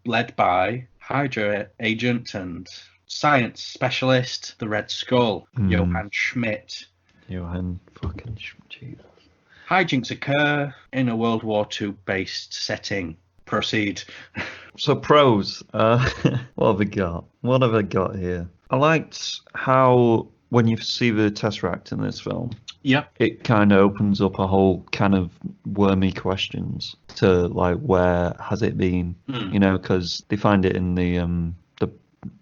led by Hydra agent and science specialist, the Red Skull, Johann Schmidt. Johann fucking Schmidt. Hijinks occur in a World War II based setting. Proceed. So pros, what have we got? What have I got here? I liked how when you see the Tesseract in this film, Yep. it kind of opens up a whole kind of wormy questions to like where has it been? Because they find it in the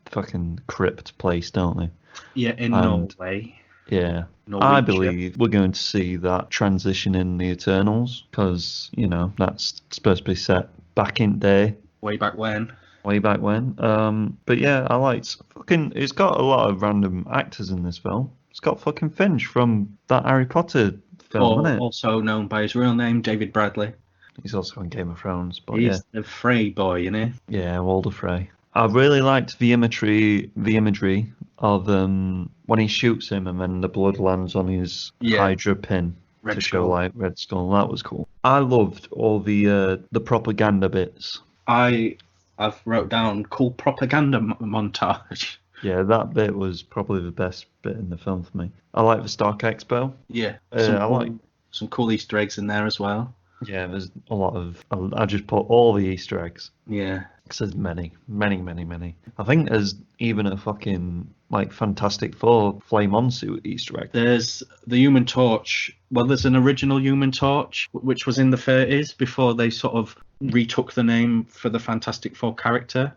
fucking crypt place, don't they? Yeah, in Norway. Yeah. Norwegian. I believe we're going to see that transition in the Eternals because, that's supposed to be set back in day. Way back when. But yeah, I liked it's got a lot of random actors in this film. It's got fucking Finch from that Harry Potter film, isn't it? Also known by his real name, David Bradley. He's also in Game of Thrones, but He's the Frey boy, Yeah, Walder Frey. I really liked the imagery of when he shoots him and then the blood lands on his Hydra pin to show like Red Skull. That was cool. I loved all the propaganda bits. I've wrote down cool propaganda montage. Yeah, that bit was probably the best bit in the film for me. I like the Stark Expo. Yeah, some cool Easter eggs in there as well. Yeah, there's a lot of. I just put all the Easter eggs. Yeah. Because there's many. I think there's even a fucking Fantastic Four Flame On suit Easter egg. There's the Human Torch. Well, there's an original Human Torch, which was in the 30s before they sort of retook the name for the Fantastic Four character.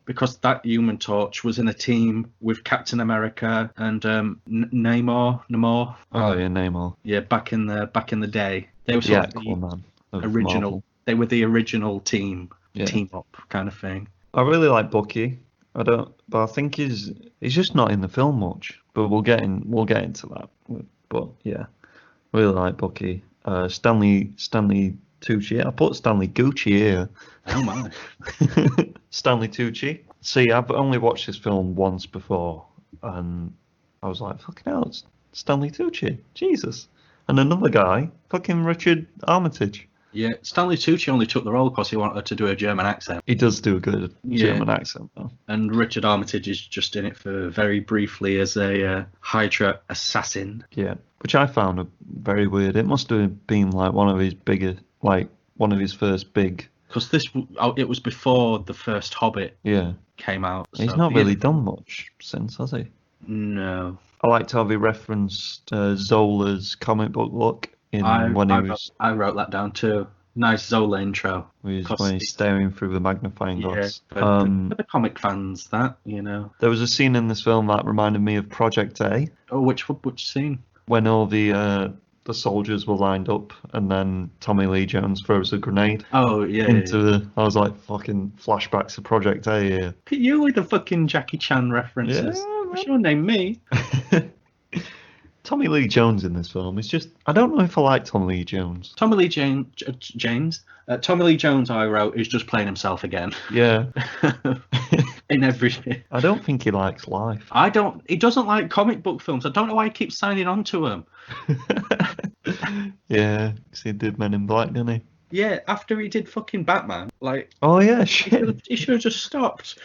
Because that Human Torch was in a team with Captain America and Namor. Oh yeah, Namor. Yeah, back in the day. They were sort of the original. Marvel. They were the original team up kind of thing. I really like Bucky. But I think he's just not in the film much. But we'll get into that. But yeah, really like Bucky. Stanley Tucci. I put Stanley Gucci here. Oh my. Stanley Tucci. See, I've only watched this film once before, and I was like, fucking hell, it's Stanley Tucci. Jesus. And another guy, fucking Richard Armitage. Yeah, Stanley Tucci only took the role because he wanted to do a German accent. He does do a good Yeah. German accent, though. And Richard Armitage is just in it for very briefly as a Hydra assassin. Yeah, which I found very weird. It must have been like one of his first big. Because it was before the first Hobbit Yeah, came out. he's so- not really done much since, has he? No. I liked how he referenced Zola's comic book look in I wrote that down too. Nice Zola intro. when 'Cause he's staring through the magnifying glass. for the comic fans, that, you know. There was a scene in this film that reminded me of Project A, Oh, which scene? when all the soldiers were lined up, and then Tommy Lee Jones throws a grenade Oh, yeah. into the. I was like, fucking flashbacks to Project A here. You with the fucking Jackie Chan references. Yeah, What's your name, me? Tommy Lee Jones in this film is just. I don't know if I like Tommy Lee Jones. Tommy Lee Tommy Lee Jones, I wrote, is just playing himself again. Yeah. In everything. I don't think he likes life. He doesn't like comic book films. I don't know why he keeps signing on to them. Yeah, 'cause he did Men in Black, didn't he? Yeah, after he did fucking Batman, like, Oh yeah, shit. he should have just stopped.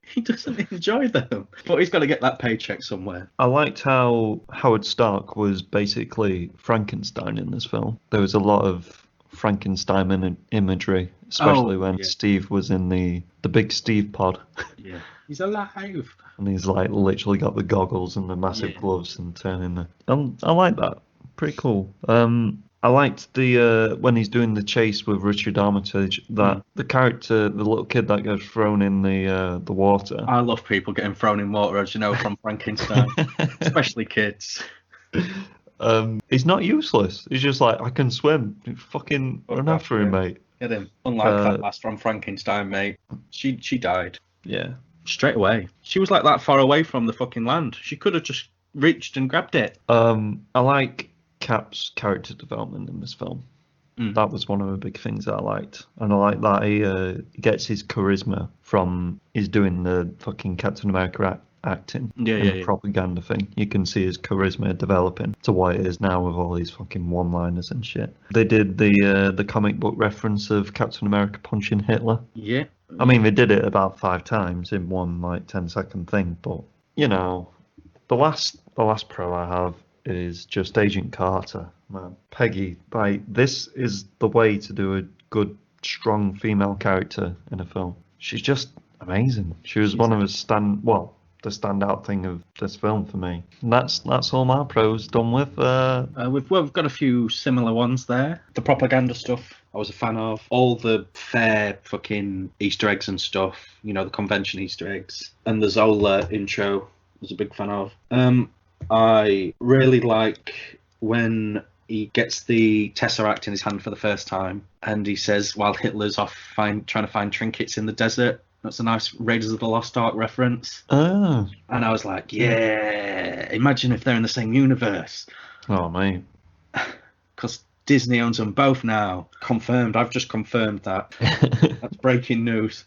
He doesn't enjoy them. But he's got to get that paycheck somewhere. I liked how Howard Stark was basically Frankenstein in this film. There was a lot of Frankenstein imagery, especially when yeah. Steve was in the big Steve pod. Yeah. He's alive. And he's like literally got the goggles and the massive Yeah. gloves and turning the. I like that. Pretty cool. I liked the when he's doing the chase with Richard Armitage, that the character, the little kid that gets thrown in the water. I love people getting thrown in water, as you know, from Frankenstein. Especially kids. He's not useless. He's just like, I can swim. Fucking run after him, mate. Get him. Unlike that last from Frankenstein, mate. She died. Yeah. Straight away. She was like that far away from the fucking land. She could have just reached and grabbed it. I like Cap's character development in this film. That was one of the big things that I liked, and I like that he gets his charisma from he's doing the fucking Captain America acting Yeah. propaganda thing. You can see his charisma developing to what it is now with all these fucking one-liners and shit. They did the comic book reference of Captain America punching Hitler. Yeah. I mean, they did it about 5 times in one like 10-second thing, but you know, the last pro I have is just Agent Carter. Man, Peggy, like, this is the way to do a good, strong female character in a film. She's just amazing. She was one of the standout thing of this film for me. And that's all my pros done with. We've got a few similar ones there. The propaganda stuff I was a fan of. All the fair fucking Easter eggs and stuff. You know, the convention Easter eggs. And the Zola intro I was a big fan of. I really like when he gets the Tesseract in his hand for the first time, and he says, while Hitler's off trying to find trinkets in the desert. That's a nice Raiders of the Lost Ark reference. Oh. And I was like, yeah, imagine if they're in the same universe. Oh, mate. Because Disney owns them both now. Confirmed. I've just confirmed that. That's breaking news.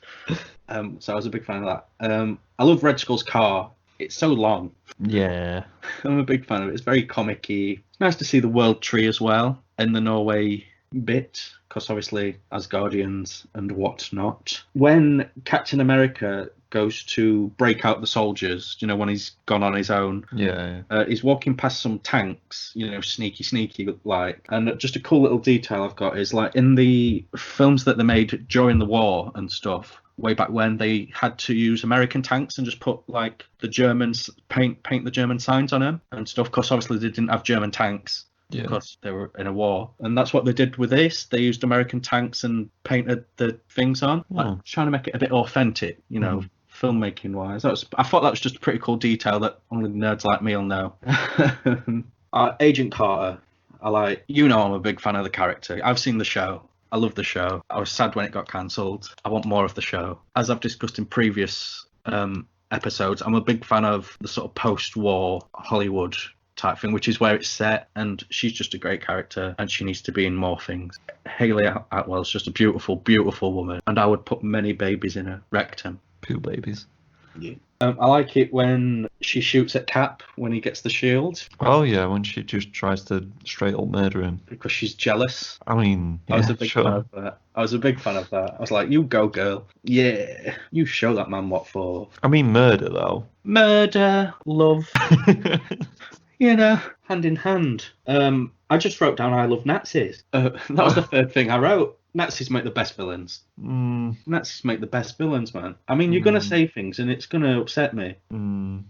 So I was a big fan of that. I love Red Skull's car. It's so long. Yeah. I'm a big fan of it. It's very comic-y. It's nice to see the world tree as well in the Norway bit, because obviously Asgardians and whatnot. When Captain America goes to break out the soldiers, you know, when he's gone on his own, he's walking past some tanks, you know, sneaky like. And just a cool little detail I've got is, like, in the films that they made during the war and stuff, way back when, they had to use American tanks and just put, like, the Germans, paint the German signs on them and stuff, because obviously they didn't have German tanks. Because they were in a war. And that's what they did with this. They used American tanks and painted the things on, like, trying to make it a bit authentic, you know, filmmaking wise. I thought that was just a pretty cool detail that only nerds like me will know. Agent Carter, I'm a big fan of the character. I've seen the show. I love the show. I was sad when it got cancelled. I want more of the show. As I've discussed in previous episodes, I'm a big fan of the sort of post-war Hollywood type thing, which is where it's set, and she's just a great character, and she needs to be in more things. Haley Atwell's just a beautiful, beautiful woman, and I would put many babies in her rectum. 2 babies. Yeah. I like it when she shoots at Cap when he gets the shield, Oh yeah, when she just tries to straight up murder him. because she's jealous. I mean, I was yeah, a big sure. fan of that. I was a big fan of that. I was like, you go, girl. Yeah, you show that man what for. I mean, murder though. Murder, love, hand in hand. I just wrote down I love Nazis. That was the third thing I wrote. Nazis make the best villains. Nazis make the best villains, man. I mean, you're going to say things and it's going to upset me.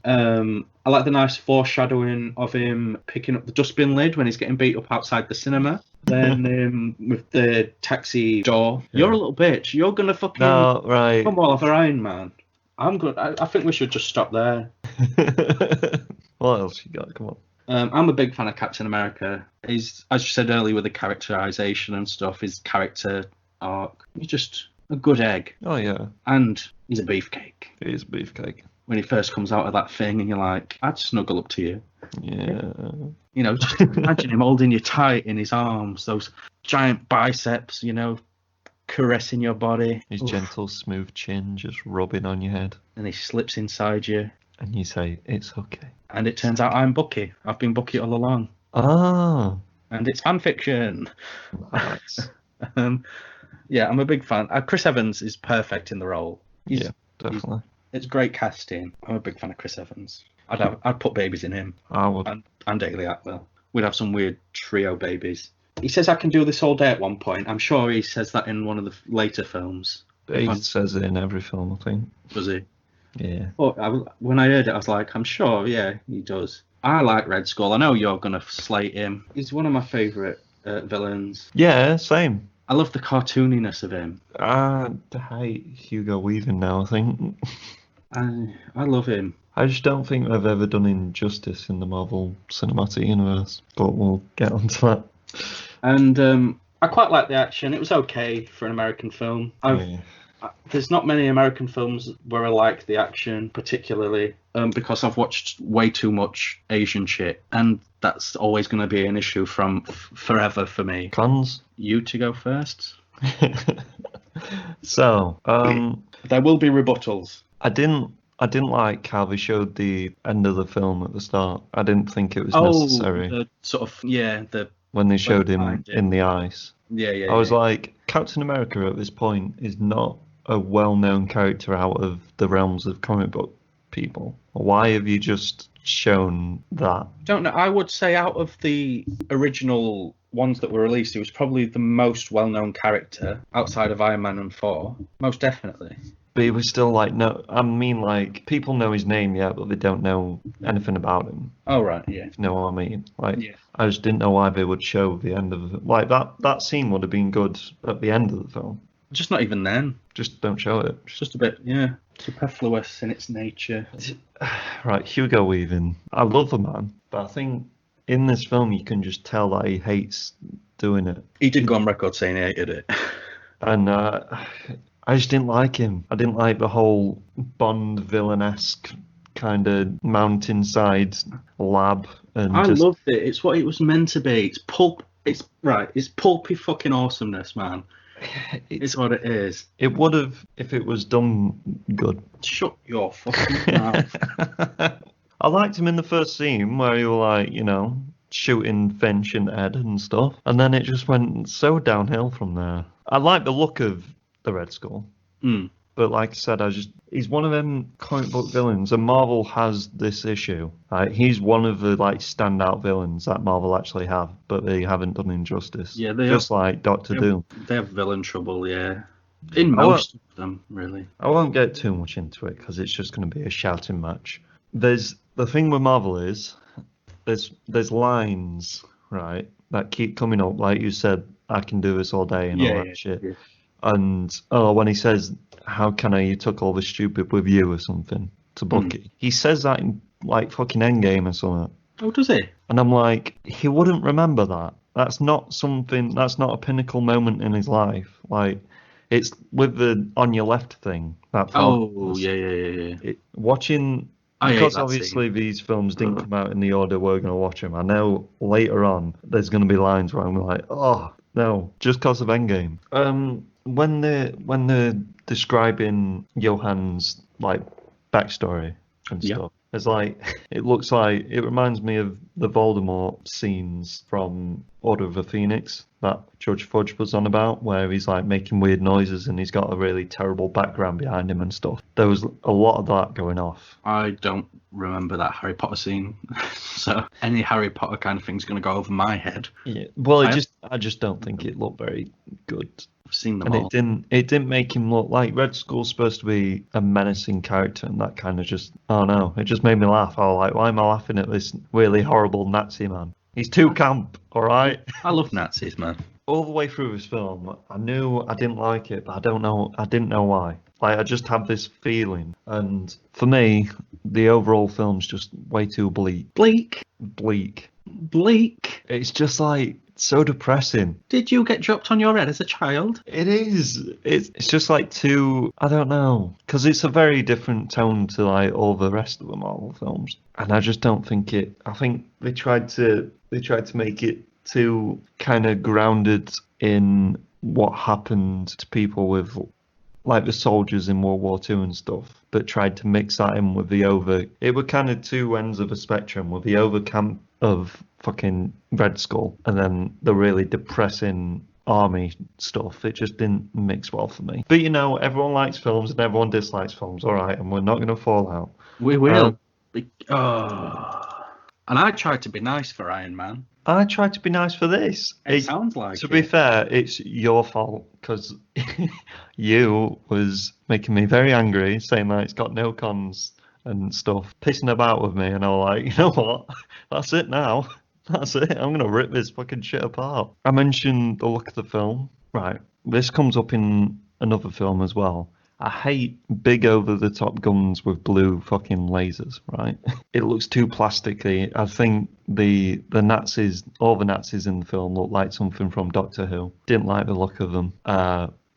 I like the nice foreshadowing of him picking up the dustbin lid when he's getting beat up outside the cinema. Then with the taxi door. Yeah. You're a little bitch. You're going to fucking No, right. come all over Iron Man. I'm good. I think we should just stop there. What else you got? Come on. I'm a big fan of Captain America. He's, as you said earlier, with the characterization and stuff, his character arc. He's just a good egg. Oh yeah, And he's a beefcake. it is beefcake. When he first comes out of that thing and you're like, I'd snuggle up to you. Yeah. Just imagine him holding you tight in his arms, those giant biceps, caressing your body. His Oof. gentle, smooth chin just rubbing on your head, And he slips inside you. and you say, "It's okay." And it turns out I'm Bucky. I've been Bucky all along. Ah, And it's fan fiction. nice. Yeah, I'm a big fan. Chris Evans is perfect in the role. Yeah, definitely. It's great casting. I'm a big fan of Chris Evans. I'd put babies in him. I would. And Haley Atwell. We'd have some weird trio babies. He says I can do this all day at one point. I'm sure he says that in one of the later films. He says it in every film, I think. Does he? Yeah. But when I heard it, I was like, I'm sure, yeah, he does. I like Red Skull. I know you're going to slate him. He's one of my favourite villains. Yeah, same. I love the cartooniness of him. I hate Hugo Weaving now, I think. I love him. I just don't think they've ever done him justice in the Marvel Cinematic Universe, but we'll get onto that. And I quite like the action. It was okay for an American film. There's not many American films where I like the action particularly, because I've watched way too much Asian shit, and that's always going to be an issue forever for me. Cons? You to go first. So, There will be rebuttals. I didn't like how they showed the end of the film at the start. I didn't think it was necessary. The sort of, the when they showed him behind it. in the ice. Yeah. I was like, Captain America at this point is not a well-known character out of the realms of comic book people. Why have you just shown that? Don't know. I would say out of the original ones that were released, he was probably the most well-known character outside of Iron Man and Thor. Most definitely. But he was still like, no, I mean, like, people know his name, yeah, but they don't know anything about him. Oh, right, yeah. You know what I mean? Like, Yeah. I just didn't know why they would show the end of it. Like, that scene would have been good at the end of the film. Just not even then. Just don't show it. It's just a bit, superfluous in its nature. Right, Hugo Weaving. I love the man, but I think in this film you can just tell that he hates doing it. He did go on record saying he hated it. And I just didn't like him. I didn't like the whole Bond villain-esque kind of mountainside lab. And I loved it. It's what it was meant to be. It's pulp. It's pulpy fucking awesomeness, man. It's what it is. It would have if it was done good. Shut your fucking mouth. I liked him in the first scene where you were like, shooting Finch and Ed and stuff, and then it just went so downhill from there. I like the look of the Red Skull, but like I said, he's one of them comic book villains, and Marvel has this issue. He's one of the standout villains that Marvel actually have, but they haven't done him justice. Yeah, they just like Doctor Doom. They have villain trouble, yeah. In most of them, really. I won't get too much into it because it's just going to be a shouting match. The thing with Marvel is there's lines, right, that keep coming up, like you said, I can do this all day and all that shit. Yeah. And when he says, how can I, you took all the stupid with you or something to Bucky. He says that in fucking Endgame or something. Oh, does he? And I'm like, he wouldn't remember that. That's not a pinnacle moment in his life. Like, it's with the on your left thing. That yeah. watching I hate because that obviously scene. these films didn't come out in the order we're going to watch them. I know later on there's going to be lines where I'm like, oh no, just because of Endgame. When they're describing Johann's like backstory and Yeah. stuff, it's like it reminds me of the Voldemort scenes from Order of the Phoenix that Judge Fudge was on about, where he's like making weird noises and he's got a really terrible background behind him and stuff. There was a lot of that going off. I don't remember that Harry Potter scene, so any Harry Potter kind of thing's going to go over my head. Yeah. Well, I- I just don't think it looked very good. I've seen them And all. it didn't make him look like Red Skull's supposed to be a menacing character, and that kind of just, oh no, it just made me laugh. I was like, why am I laughing at this really horrible Nazi man? He's too camp, all right? I love Nazis, man. All the way through this film, I knew I didn't like it, but I didn't know why. Like, I just have this feeling, and for me, the overall film's just way too bleak. Bleak. It's just like so depressing. Did you get dropped on your head as a child? It is. It's just like too. I don't know, because it's a very different tone to like all the rest of the Marvel films, and I just don't think it. I think they tried to make it too kind of grounded in what happened to people with like the soldiers in World War II and stuff, but tried to mix that in with the over. It were kind of two ends of a spectrum, with the over camp of fucking Red Skull and then the really depressing army stuff. It just didn't mix well for me. But you know, everyone likes films and everyone dislikes films, all right, and we're not going to fall out. We will. And I tried to be nice for Iron Man. I tried to be nice for this. It sounds like To be fair, it's your fault because you was making me very angry, saying that it's got no cons and stuff, pissing about with me, and I was like, you know what? That's it now. That's it. I'm gonna rip this fucking shit apart. I mentioned the look of the film. Right. This comes up in another film as well. I hate big over-the-top guns with blue fucking lasers, right? It looks too plasticky. I think the Nazis, all the Nazis in the film look like something from Doctor Who. Didn't like the look of them.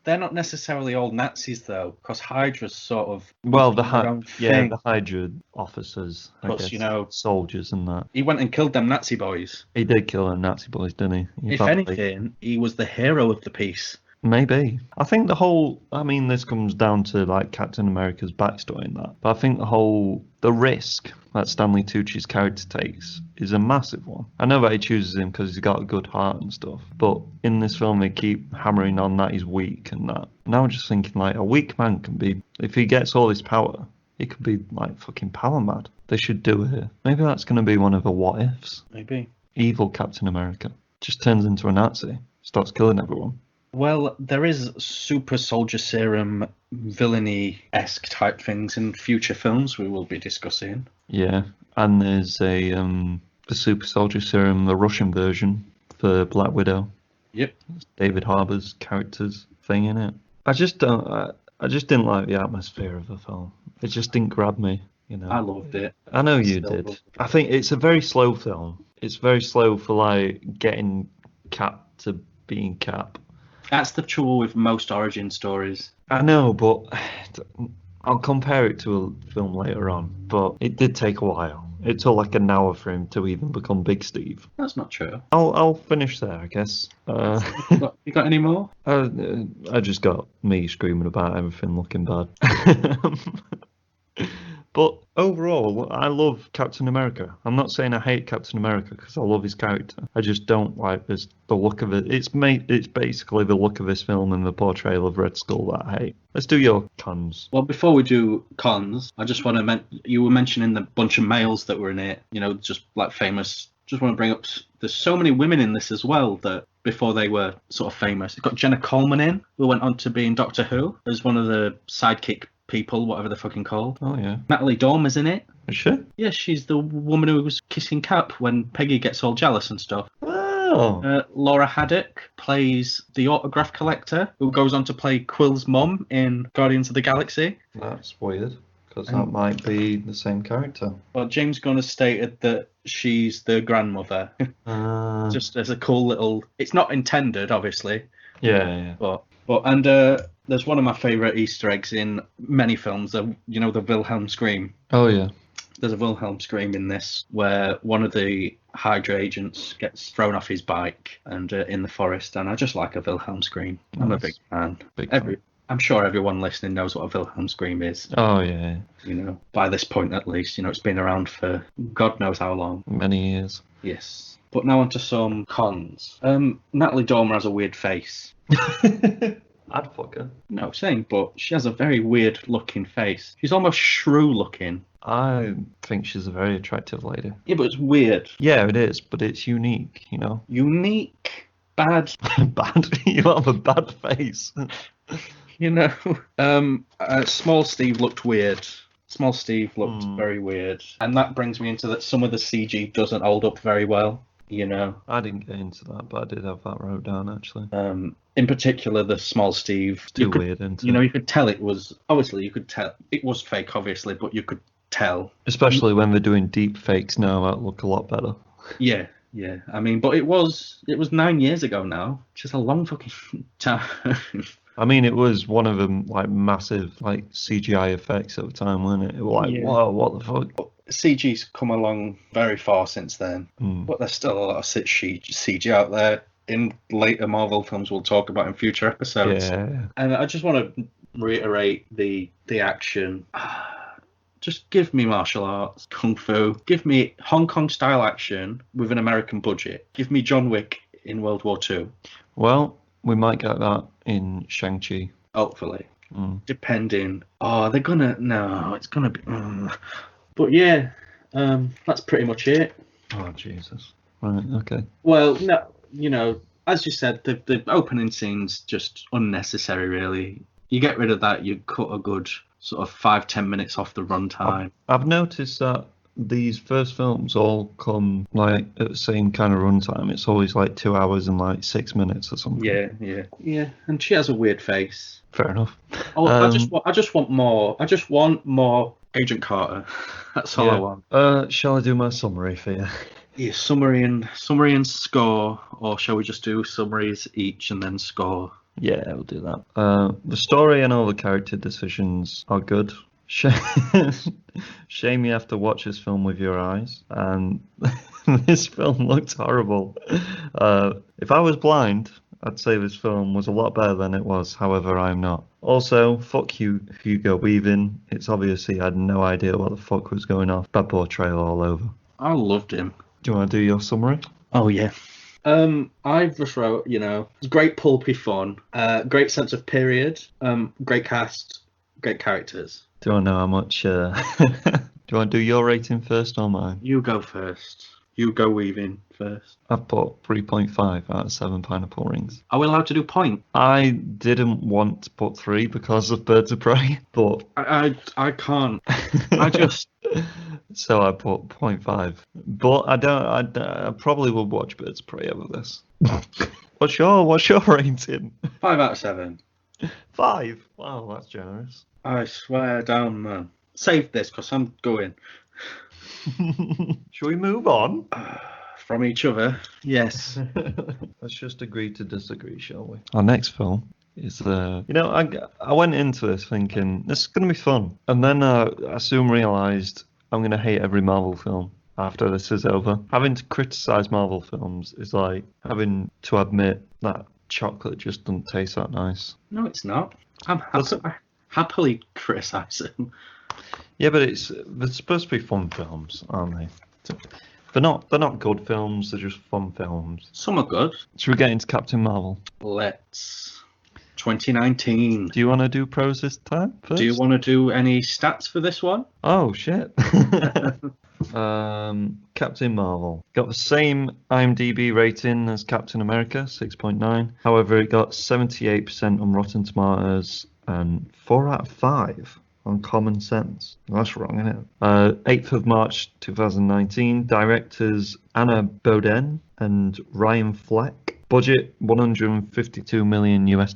They're not necessarily all Nazis though, because Hydra's sort of Well, their own thing. the Hydra officers, I Plus, guess, you know, soldiers and that. He went and killed them Nazi boys. He did kill them Nazi boys, didn't he? If anything, he was the hero of the piece. Maybe. I think this comes down to like Captain America's backstory and that, but I think the risk that Stanley Tucci's character takes is a massive one. I know that he chooses him because he's got a good heart and stuff, but in this film they keep hammering on that he's weak and that. And I'm just thinking like a weak man can be, if he gets all this power, he could be like fucking power mad. They should do it. Maybe that's going to be one of the what ifs. Maybe. Evil Captain America just turns into a Nazi, starts killing everyone. Well, there is super soldier serum villainy-esque type things in future films we will be discussing. Yeah, and there's the super soldier serum, the Russian version for Black Widow. Yep. It's David Harbour's character's thing in it. I just didn't like the atmosphere of the film. It just didn't grab me, you know. I loved it. I know you Still did. loved it. I think it's a very slow film. It's very slow for like getting Cap to being Cap. That's the trouble with most origin stories. I know, but I'll compare it to a film later on. But it did take a while. It took like an hour for him to even become Big Steve. That's not true. I'll finish there, I guess. You got any more? I just got me screaming about everything looking bad. But overall, I love Captain America. I'm not saying I hate Captain America because I love his character. I just don't like the look of it. It's basically the look of this film and the portrayal of Red Skull that I hate. Let's do your cons. Well, before we do cons, I just want to you were mentioning the bunch of males that were in it, you know, just like famous. Just want to bring up, there's so many women in this as well that before they were sort of famous. It's got Jenna Coleman in, who went on to be in Doctor Who as one of the sidekick people, whatever they're fucking called. Oh, yeah. Natalie Dormer's in it. Is she? Yeah, she's the woman who was kissing Cap when Peggy gets all jealous and stuff. Oh. Laura Haddock plays the autograph collector who goes on to play Quill's mom in Guardians of the Galaxy. That's weird, because that might be the same character. Well, James Gunn has stated that she's the grandmother. Just as a cool little... It's not intended, obviously. Yeah. But there's one of my favourite Easter eggs in many films, the Wilhelm scream. Oh, yeah. There's a Wilhelm scream in this where one of the Hydra agents gets thrown off his bike and in the forest, and I just like a Wilhelm scream. I'm a Nice. big fan. Big fan. I'm sure everyone listening knows what a Wilhelm scream is. Oh yeah, You know, by this point at least, you know, it's been around for God knows how long. many years. Yes. But now on to some cons. Natalie Dormer has a weird face. I'd fuck her. No, same, but she has a very weird looking face. She's almost shrew looking. I think she's a very attractive lady. Yeah, but it's weird. Yeah, it is, but it's unique, you know. Unique. Bad. Bad. You have a bad face. You know. Small Steve looked weird. Small Steve looked very weird. And that brings me into that some of the CG doesn't hold up very well, you know. I didn't get into that, but I did have that wrote down actually. In particular, the Small Steve. Too weird, isn't it? You know, you could tell it was, obviously you could tell, it was fake obviously, but you could tell. Especially when they're doing deep fakes now, that look a lot better. Yeah. I mean, but it was 9 years ago now, which is a long fucking time. I mean, it was one of them like massive like CGI effects at the time, wasn't it? It was like, whoa, what the fuck? CG's come along very far since then, but there's still a lot of CG out there in later Marvel films we'll talk about in future episodes. Yeah. And I just want to reiterate the action. Just give me martial arts, kung fu. Give me Hong Kong style action with an American budget. Give me John Wick in World War II. Well, we might get that in Shang-Chi. Hopefully. Depending. Oh, they're gonna. No, it's gonna be. But yeah, that's pretty much it. Oh, Jesus. Right, okay. Well, no, you know, as you said, the opening scene's just unnecessary, really. You get rid of that, you cut a good sort of 5-10 minutes off the runtime. I've noticed that these first films all come like at the same kind of runtime. It's always like 2 hours and like 6 minutes or something. Yeah. And she has a weird face. Fair enough. I just want more. I just want more Agent Carter. That's all I want. Shall I do my summary for you? Yeah, summary and score, or shall we just do summaries each and then score? Yeah, we'll do that. The story and all the character decisions are good. Shame you have to watch this film with your eyes, and this film looks horrible. If I was blind, I'd say this film was a lot better than it was. However, I'm not. Also, fuck you, Hugo Weaving. It's obvious he had no idea what the fuck was going on. Bad portrayal all over. I loved him. Do you want to do your summary? Oh yeah. I just wrote, you know, great pulpy fun, great sense of period, great cast, great characters. Do you want to know how much? Do you want to do your rating first or mine? You go first. You go Weaving first. I've put 3.5 out of 7 pineapple rings. Are we allowed to do point? I didn't want to put 3 because of Birds of Prey, but I can't. I just. So I put 0.5. But I probably will watch Birds of Prey over this. What's your rating? 5 out of 7. 5? Wow, that's generous. I swear down, man. Save this, because I'm going. Shall we move on? From each other? Yes. Let's just agree to disagree, shall we? Our next film is I went into this thinking this is going to be fun. And then I soon realised I'm going to hate every Marvel film after this is over. Having to criticise Marvel films is like having to admit that chocolate just doesn't taste that nice. No, it's not. I'm happily criticise them. Yeah, but they're supposed to be fun films, aren't they? They're not good films, they're just fun films. Some are good. Should we get into Captain Marvel? Let's. 2019. Do you want to do pros this time first? Do you want to do any stats for this one? Oh, shit. Captain Marvel. Got the same IMDb rating as Captain America, 6.9. However, it got 78% on Rotten Tomatoes and 4 out of 5 on Common Sense. Well, that's wrong, isn't it? 8th of March 2019. Directors Anna Boden and Ryan Fleck. Budget $152 million US,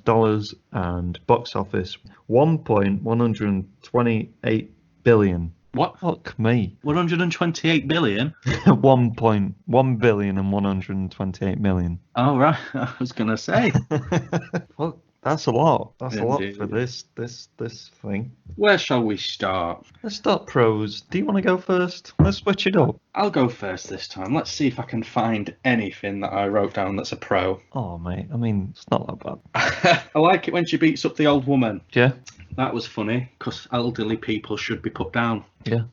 and box office 1.128 billion. What? Fuck me. 128 billion? 1.1 billion and 128 million. Oh, right. I was going to say. Well, That's a lot. That's a lot Indeed. for this thing. Where shall we start? Let's start pros. Do you want to go first? Let's switch it up. I'll go first this time. Let's see if I can find anything that I wrote down that's a pro. Oh, mate. I mean, it's not that bad. I like it when she beats up the old woman. Yeah. That was funny, because elderly people should be put down. Yeah.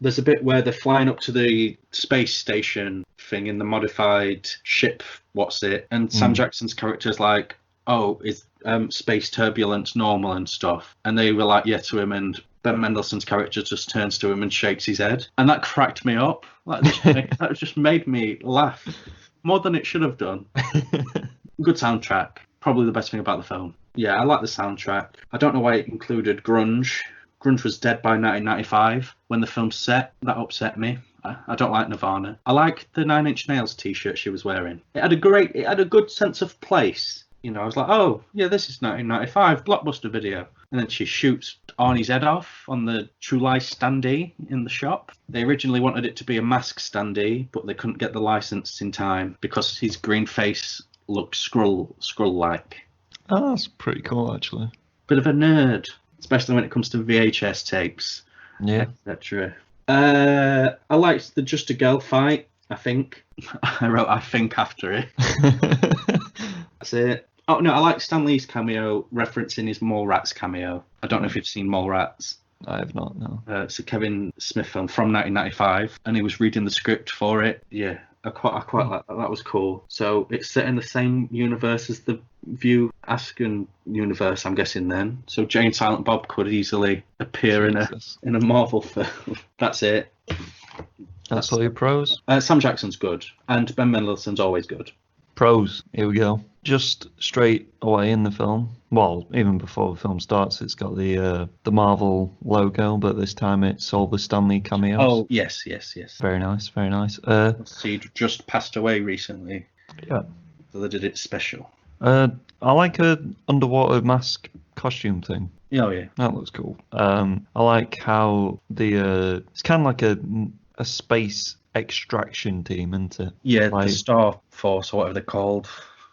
There's a bit where they're flying up to the space station thing in the modified ship, and Sam Jackson's character's like, oh, is space turbulence normal and stuff? And they were like, yeah, to him, and Ben Mendelsohn's character just turns to him and shakes his head. And that cracked me up. That just made me laugh more than it should have done. Good soundtrack. Probably the best thing about the film. Yeah, I like the soundtrack. I don't know why it included grunge. Grunge was dead by 1995 when the film set. That upset me. I don't like Nirvana. I like the Nine Inch Nails t-shirt she was wearing. It had a good sense of place. You know, I was like, oh, yeah, this is 1995 blockbuster video. And then she shoots Arnie's head off on the True Lies standee in the shop. They originally wanted it to be a mask standee, but they couldn't get the license in time because his green face looked Skrull-like. Oh, that's pretty cool, actually. Bit of a nerd, especially when it comes to VHS tapes, Yeah. etc. I liked the Just a Girl fight, I think. I wrote I think after it. That's it. Oh, no, I like Stan Lee's cameo referencing his Mallrats cameo. I don't know if you've seen Mallrats. I have not, no. It's a Kevin Smith film from 1995, and he was reading the script for it. Yeah, I quite like that. That was cool. So it's set in the same universe as the View Asken universe, I'm guessing then. So Jane Silent Bob could easily appear Jesus. in a Marvel film. That's it. That's all your pros? Sam Jackson's good, and Ben Mendelsohn's always good. Pros. Here we go. Just straight away in the film. Well, even before the film starts, it's got the Marvel logo, but this time it's all the Stan Lee cameos. Oh, yes. Very nice, very nice. He just passed away recently. Yeah. So they did it special. I like a underwater mask costume thing. Oh, yeah. That looks cool. I like how it's kind of like a space extraction team, isn't it? Yeah, Like, the Star Force, or whatever they're called.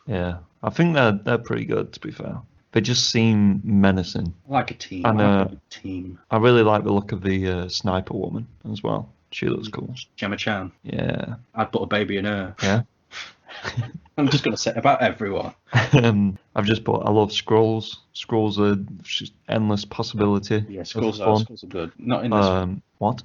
yeah, I think they're pretty good, to be fair. They just seem menacing. Like a team. And, I like a team. I really like the look of the sniper woman as well. She looks cool. Gemma Chan. Yeah. I'd put a baby in her. Yeah. I'm just going to say about everyone. I've just put, I love Skrulls. Skrulls are just endless possibility. Yeah, of Skrulls fun. are good. Not in this. What?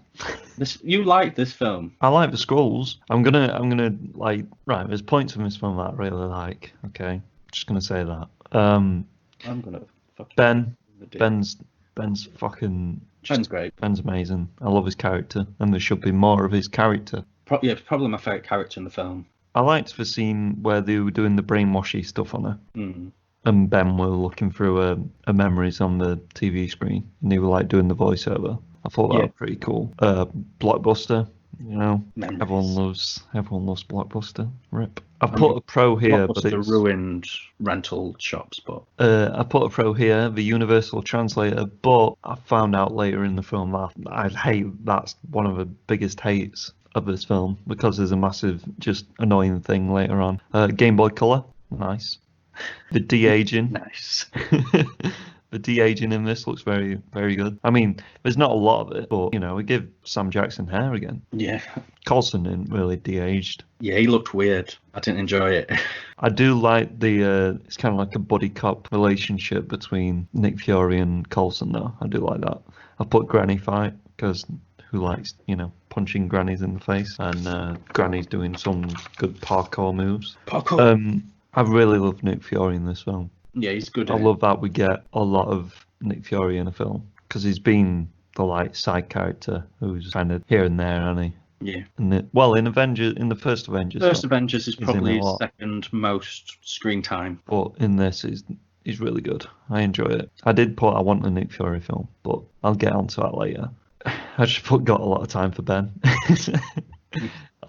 You like this film? I like the Skrulls. I'm gonna like, right, there's points in this film that I really like. Okay. Just gonna say that. I'm going to fucking... Ben's fucking... Ben's great. Ben's amazing. I love his character, and there should be more of his character. It's probably my favourite character in the film. I liked the scene where they were doing the brainwashy stuff on her, and Ben were looking through her memories on the TV screen, and they were like doing the voiceover. I thought that was pretty cool. Blockbuster, you know, Memories. everyone loves Blockbuster. Rip. I've put a pro here, but it's ruined rental shops, but I put a pro here, the Universal Translator, but I found out later in the film that that's one of the biggest hates of this film, because there's a massive, just annoying thing later on. Game Boy Color, nice. The de-aging. nice. The de-aging in this looks very, very good. I mean, there's not a lot of it, but, you know, we give Sam Jackson hair again. Yeah. Coulson didn't really de-aged. Yeah, he looked weird. I didn't enjoy it. I do like it's kind of like a buddy cop relationship between Nick Fury and Coulson, though. I do like that. I put Granny fight, because who likes, you know, punching grannies in the face, and Granny's doing some good parkour moves. Parkour. I really love Nick Fury in this film. Yeah, he's good. I love that we get a lot of Nick Fury in a film, because he's been the like side character who's kind of here and there, hasn't he? Yeah. In the First Avengers. First Avengers is he's in probably a his lot. second most screen time. But in this, he's really good. I enjoy it. I want a Nick Fury film, but I'll get onto that later. I just got a lot of time for Ben. I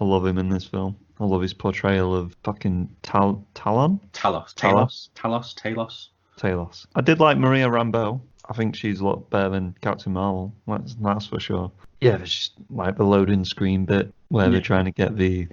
love him in this film. I love his portrayal of fucking Talon? Talos. I did like Maria Rambeau. I think she's a lot better than Captain Marvel. That's for sure. Yeah, it's just like the loading screen bit where they're trying to get the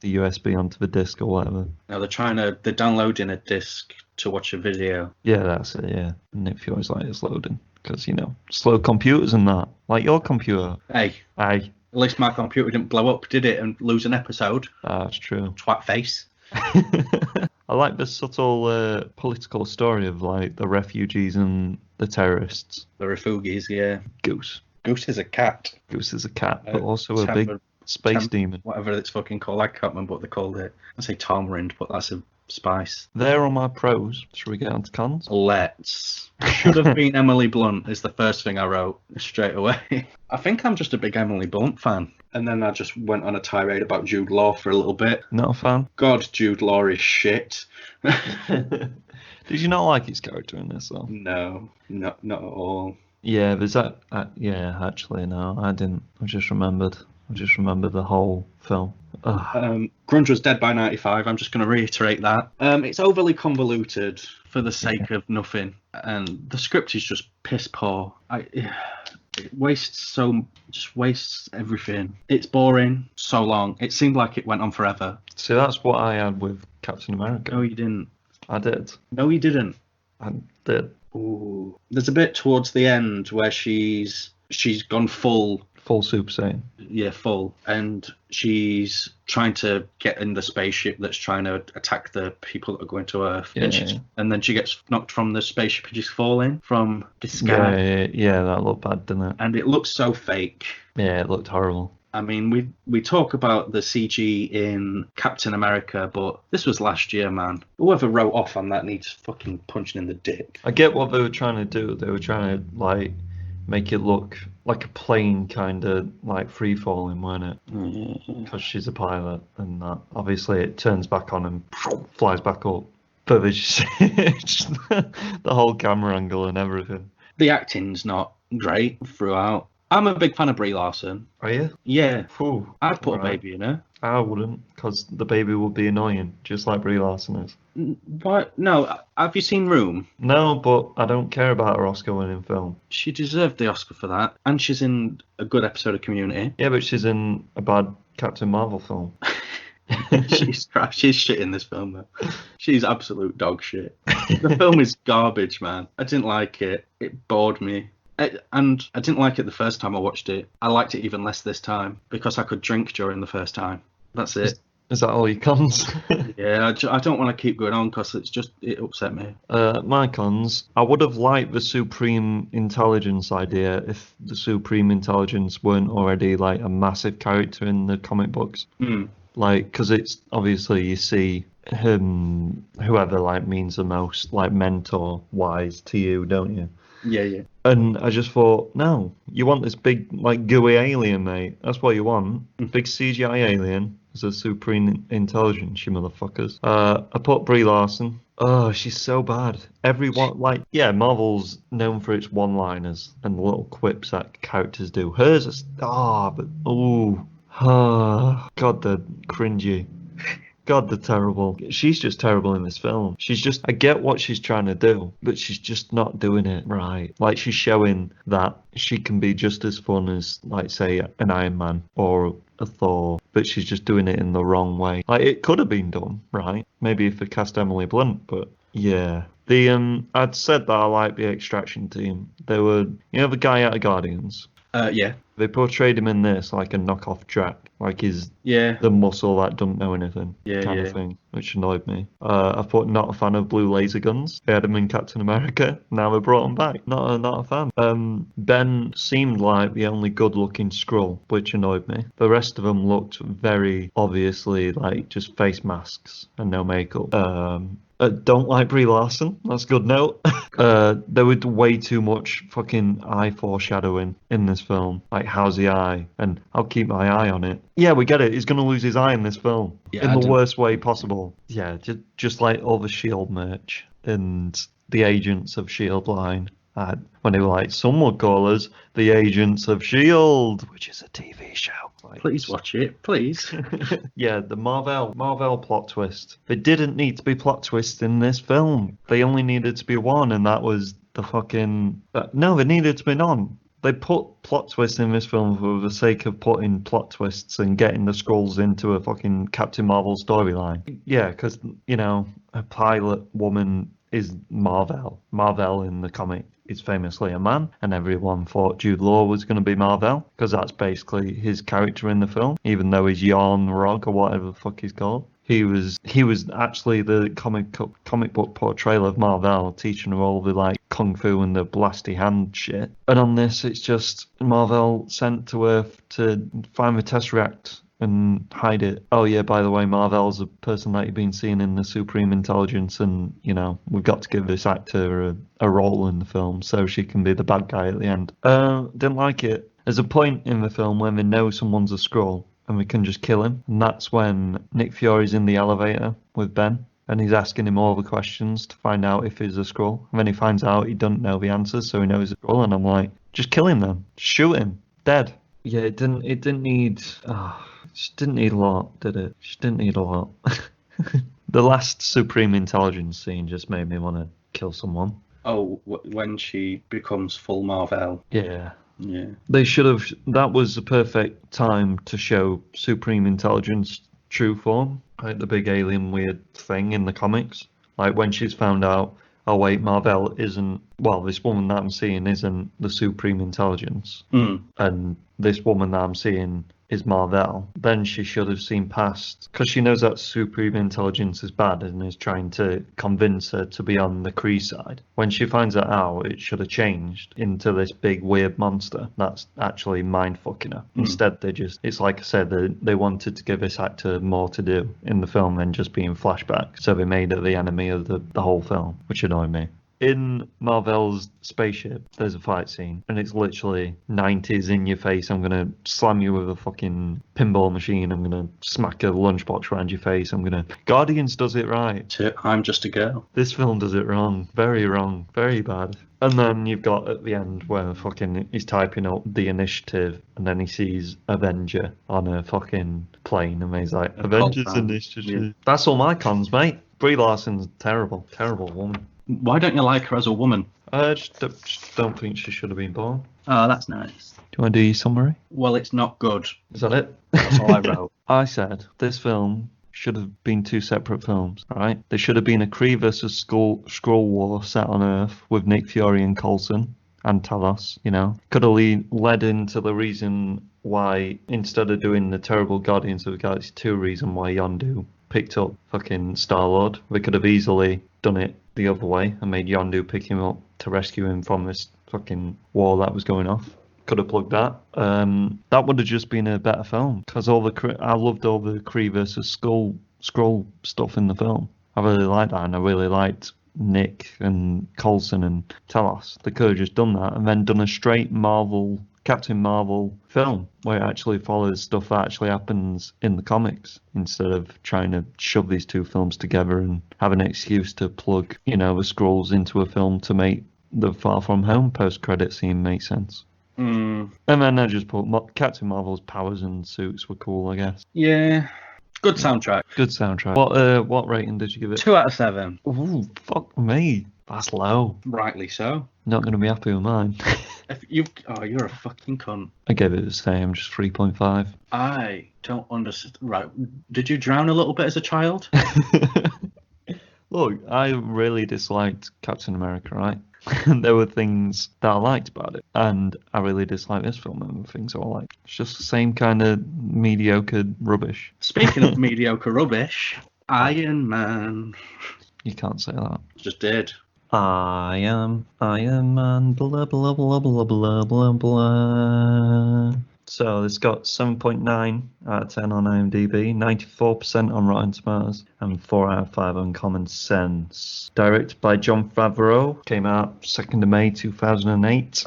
the USB onto the disc or whatever. Now they're downloading a disc to watch a video. Yeah, that's it. Yeah, and it feels like it's loading because slow computers and that, like your computer. Hey, Aye, at least my computer didn't blow up, did it, and lose an episode? that's true. Twat face. I like the subtle political story of like the refugees and the terrorists. The refugees, yeah. Goose. Goose is a cat. Goose is a cat, but also a Temper- big space demon. Whatever it's fucking called. I can't remember what they called it. I say tamarind, but that's a spice. There are my pros. Should we get on to cons? Let's. Should have been Emily Blunt is the first thing I wrote straight away. I think I'm just a big Emily Blunt fan. And then I just went on a tirade about Jude Law for a little bit. Not a fan. God, Jude Law is shit. Did you not like his character in this though? No, not at all. Yeah, there's that. Yeah, actually, no, I didn't. I just remembered the whole film. Ugh. Grunge was dead by 95. I'm just going to reiterate that. It's overly convoluted for the sake of nothing, and the script is just piss poor. It wastes everything. It's boring, so long. It seemed like it went on forever. So that's what I had with Captain America. No, you didn't. I did. No, you didn't. I did. Ooh. There's a bit towards the end where she's gone full. Full Super Saiyan. Yeah, full. And she's trying to get in the spaceship that's trying to attack the people that are going to Earth. Yeah, and then she gets knocked from the spaceship and she's falling from the sky. Yeah, that looked bad, didn't it? And it looks so fake. Yeah, it looked horrible. I mean, we talk about the CG in Captain America, but this was last year, man. Whoever wrote off on that needs fucking punching in the dick. I get what they were trying to do. They were trying to, like, make it look like a plane kind of, like, free-falling, weren't it? Because she's a pilot, and that. Obviously, it turns back on and flies back up. But there's just the whole camera angle and everything. The acting's not great throughout. I'm a big fan of Brie Larson. Are you? Yeah. Ooh, I'd put a right. baby in her. I wouldn't, because the baby would be annoying, just like Brie Larson is. What? No. Have you seen Room? No, but I don't care about her Oscar-winning film. She deserved the Oscar for that. And she's in a good episode of Community. Yeah, but she's in a bad Captain Marvel film. She's trash. She's shit in this film, though. She's absolute dog shit. The film is garbage, man. I didn't like it. It bored me. And I didn't like it the first time I watched it. I liked it even less this time because I could drink during the first time. That's it. Is that all your cons? Yeah, I don't want to keep going on because it upset me. My cons. I would have liked the Supreme Intelligence idea if the Supreme Intelligence weren't already like a massive character in the comic books. Like, because it's obviously you see him, whoever like means the most, like mentor wise to you, don't you? Yeah. And I just thought, no, you want this big, like, gooey alien, mate. That's what you want. Big CGI alien as a supreme intelligence, you motherfuckers. I put Brie Larson. Oh, she's so bad. Everyone, like, yeah, Marvel's known for its one-liners and the little quips that characters do. Hers is, God, they're cringy. God, they're terrible. She's just terrible in this film. I get what she's trying to do, but she's just not doing it right. Like, she's showing that she can be just as fun as, like, say, an Iron Man or a Thor, but she's just doing it in the wrong way. Like, it could have been done, right? Maybe if they cast Emily Blunt, but yeah. I'd said that I like the Extraction team. They were, the guy out of Guardians? Yeah. They portrayed him in this like a knockoff Drac, like he's the muscle that doesn't know anything, kind of thing, which annoyed me. I thought not a fan of blue laser guns. They had him in Captain America. Now they brought him back. Not a fan. Ben seemed like the only good-looking Skrull, which annoyed me. The rest of them looked very obviously like just face masks and no makeup. Don't like Brie Larson. That's a good note. There was way too much fucking eye foreshadowing in this film. Like, how's the eye? And I'll keep my eye on it. Yeah, we get it. He's going to lose his eye in this film. Yeah, in the worst way possible. Yeah, just like all the S.H.I.E.L.D. merch and the Agents of S.H.I.E.L.D. line. When they were like, some would call us the Agents of S.H.I.E.L.D., which is a TV show. Like, please watch it, please. Yeah, the Marvel plot twist. There didn't need to be plot twists in this film. They only needed to be one, and that was the fucking... No, there needed to be none. they put plot twists in this film for the sake of putting plot twists and getting the Skrulls into a fucking Captain Marvel storyline. Yeah, because, you know, a pilot woman is Marvel. Marvel in the comic is famously a man, and everyone thought Jude Law was going to be Marvel, because that's basically his character in the film, even though he's Yarn Rog or whatever the fuck he's called. He was actually the comic book portrayal of Marvel, teaching her all the like kung fu and the blasty hand shit. And on this, it's just Marvel sent to Earth to find the Tesseract and hide it. Oh yeah, by the way, Marvel's a person that you've been seeing in the Supreme Intelligence, and you know we've got to give this actor a role in the film so she can be the bad guy at the end. Didn't like it. There's a point in the film when they know someone's a Skrull and we can just kill him, and that's when Nick Fury's in the elevator with Ben and he's asking him all the questions to find out if he's a Skrull, and then he finds out he doesn't know the answers, so he knows he's a Skrull, and I'm like, just kill him then, shoot him, dead. Yeah, it didn't need just didn't need a lot, did it? Just didn't need a lot. The last Supreme Intelligence scene just made me want to kill someone. Oh, when she becomes full Marvel. Yeah. Yeah. They should have. That was the perfect time to show Supreme Intelligence true form, like the big alien weird thing in the comics. Like when she's found out, oh wait, Marvel isn't. Well, this woman that I'm seeing isn't the Supreme Intelligence, and this woman that I'm seeing is Marvel. Then she should have seen past, because she knows that Supreme Intelligence is bad and is trying to convince her to be on the Kree side. When she finds that out, it should have changed into this big weird monster that's actually mind fucking her. Instead, it's like I said, they wanted to give this actor more to do in the film than just being flashback, so they made her the enemy of the whole film, which annoyed me. In Marvel's spaceship, there's a fight scene, and it's literally 90s in your face. I'm gonna slam you with a fucking pinball machine. I'm gonna smack a lunchbox around your face. Guardians does it right. I'm just a girl. This film does it wrong. Very wrong. Very bad. And then you've got at the end where fucking he's typing up the initiative, and then he sees Avenger on a fucking plane, and he's like, Avengers Initiative. Yeah. That's all my cons, mate. Brie Larson's terrible. Terrible woman. Why don't you like her as a woman? I just don't think she should have been born. Oh, that's nice. Do you want to do your summary? Well, it's not good. Is that it? That's all I wrote. I said this film should have been two separate films, right? There should have been a Kree versus Skrull war set on Earth with Nick Fury and Coulson and Talos, you know. Could have led into the reason why, instead of doing the terrible Guardians of the Galaxy 2 reason why Yondu picked up fucking Star-Lord. They could have easily done it the other way and made Yondu pick him up to rescue him from this fucking war that was going off. Could have plugged that. That would have just been a better film, because I loved all the Kree versus Skrull stuff in the film. I really liked that, and I really liked Nick and Coulson and Talos. They could have just done that and then done a straight Captain Marvel film where it actually follows stuff that actually happens in the comics, instead of trying to shove these two films together and have an excuse to plug, you know, the Skrulls into a film to make the Far From Home post-credit scene make sense. And then I just put Captain Marvel's powers and suits were cool, I guess. Yeah. Good soundtrack. Good soundtrack. What rating did you give it? 2 out of 7. Ooh, fuck me. That's low. Rightly so. Not going to be happy with mine. You're a fucking cunt. I gave it the same, just 3.5. I don't understand. Right. Did you drown a little bit as a child? Look, I really disliked Captain America, right? There were things that I liked about it, and I really disliked this film and the things I liked. It's just the same kind of mediocre rubbish. Speaking of mediocre rubbish, Iron Man. You can't say that. Just did. I am Iron Man, blah, blah, blah, blah, blah, blah, blah. So it's got 7.9 out of 10 on IMDb, 94% on Rotten Tomatoes, and 4 out of 5 on Common Sense. Directed by Jon Favreau, came out 2nd of May 2008.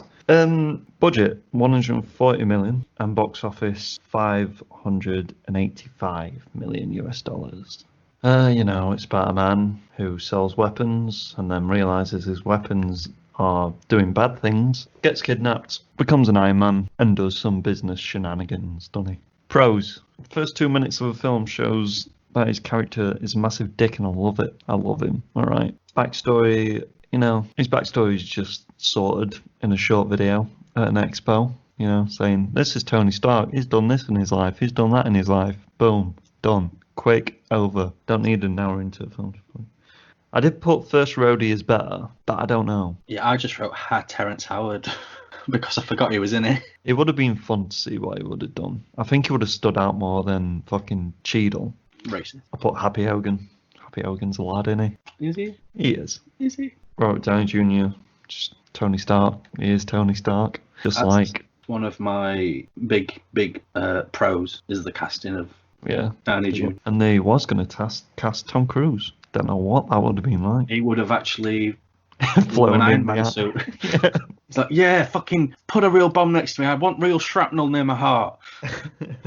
Budget, 140 million, and box office, 585 million US dollars. You know, it's about a man who sells weapons and then realizes his weapons are doing bad things, gets kidnapped, becomes an Iron Man, and does some business shenanigans, doesn't he? Pros. First 2 minutes of the film shows that his character is a massive dick, and I love it. I love him, alright. Backstory, you know, his backstory is just sorted in a short video. at an expo, you know, saying, this is Tony Stark, he's done this in his life, he's done that in his life, boom, done, quick, over. Don't need an hour into a film. I did put First Roadie as better, but I don't know. Yeah, I just wrote Terrence Howard because I forgot he was in it. It would have been fun to see what he would have done. I think he would have stood out more than fucking Cheadle. Racist. I put Happy Hogan. Happy Hogan's a lad, isn't he? Is he? He is. Is he? Robert Downey Jr., just Tony Stark. He is Tony Stark. Just like... One of my big pros is the casting of Downey Jr. And they was going to cast Tom Cruise. Don't know what that would have been like. He would have actually flown an Iron in Man suit. He's like, yeah, fucking put a real bomb next to me. I want real shrapnel near my heart.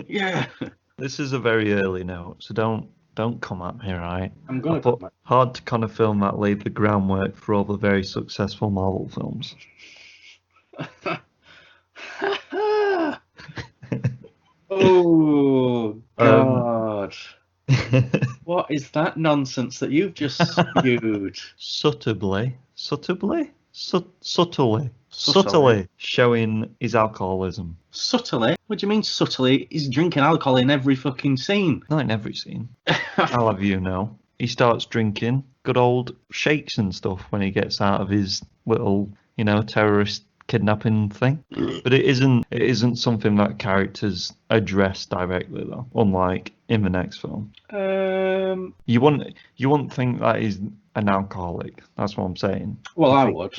Yeah. This is a very early note, so don't come at me, right? I'm going to put hard to kind of film that laid the groundwork for all the very successful Marvel films. Oh, God. What is that nonsense that you've just spewed? Subtly showing his alcoholism. Subtly? What do you mean subtly? He's drinking alcohol in every fucking scene. Not in every scene. I'll have you know. He starts drinking good old shakes and stuff when he gets out of his little, you know, terrorist kidnapping thing. But it isn't something that characters address directly though, unlike in the next film. You wouldn't think that he's an alcoholic. That's what I'm saying. Well, I would.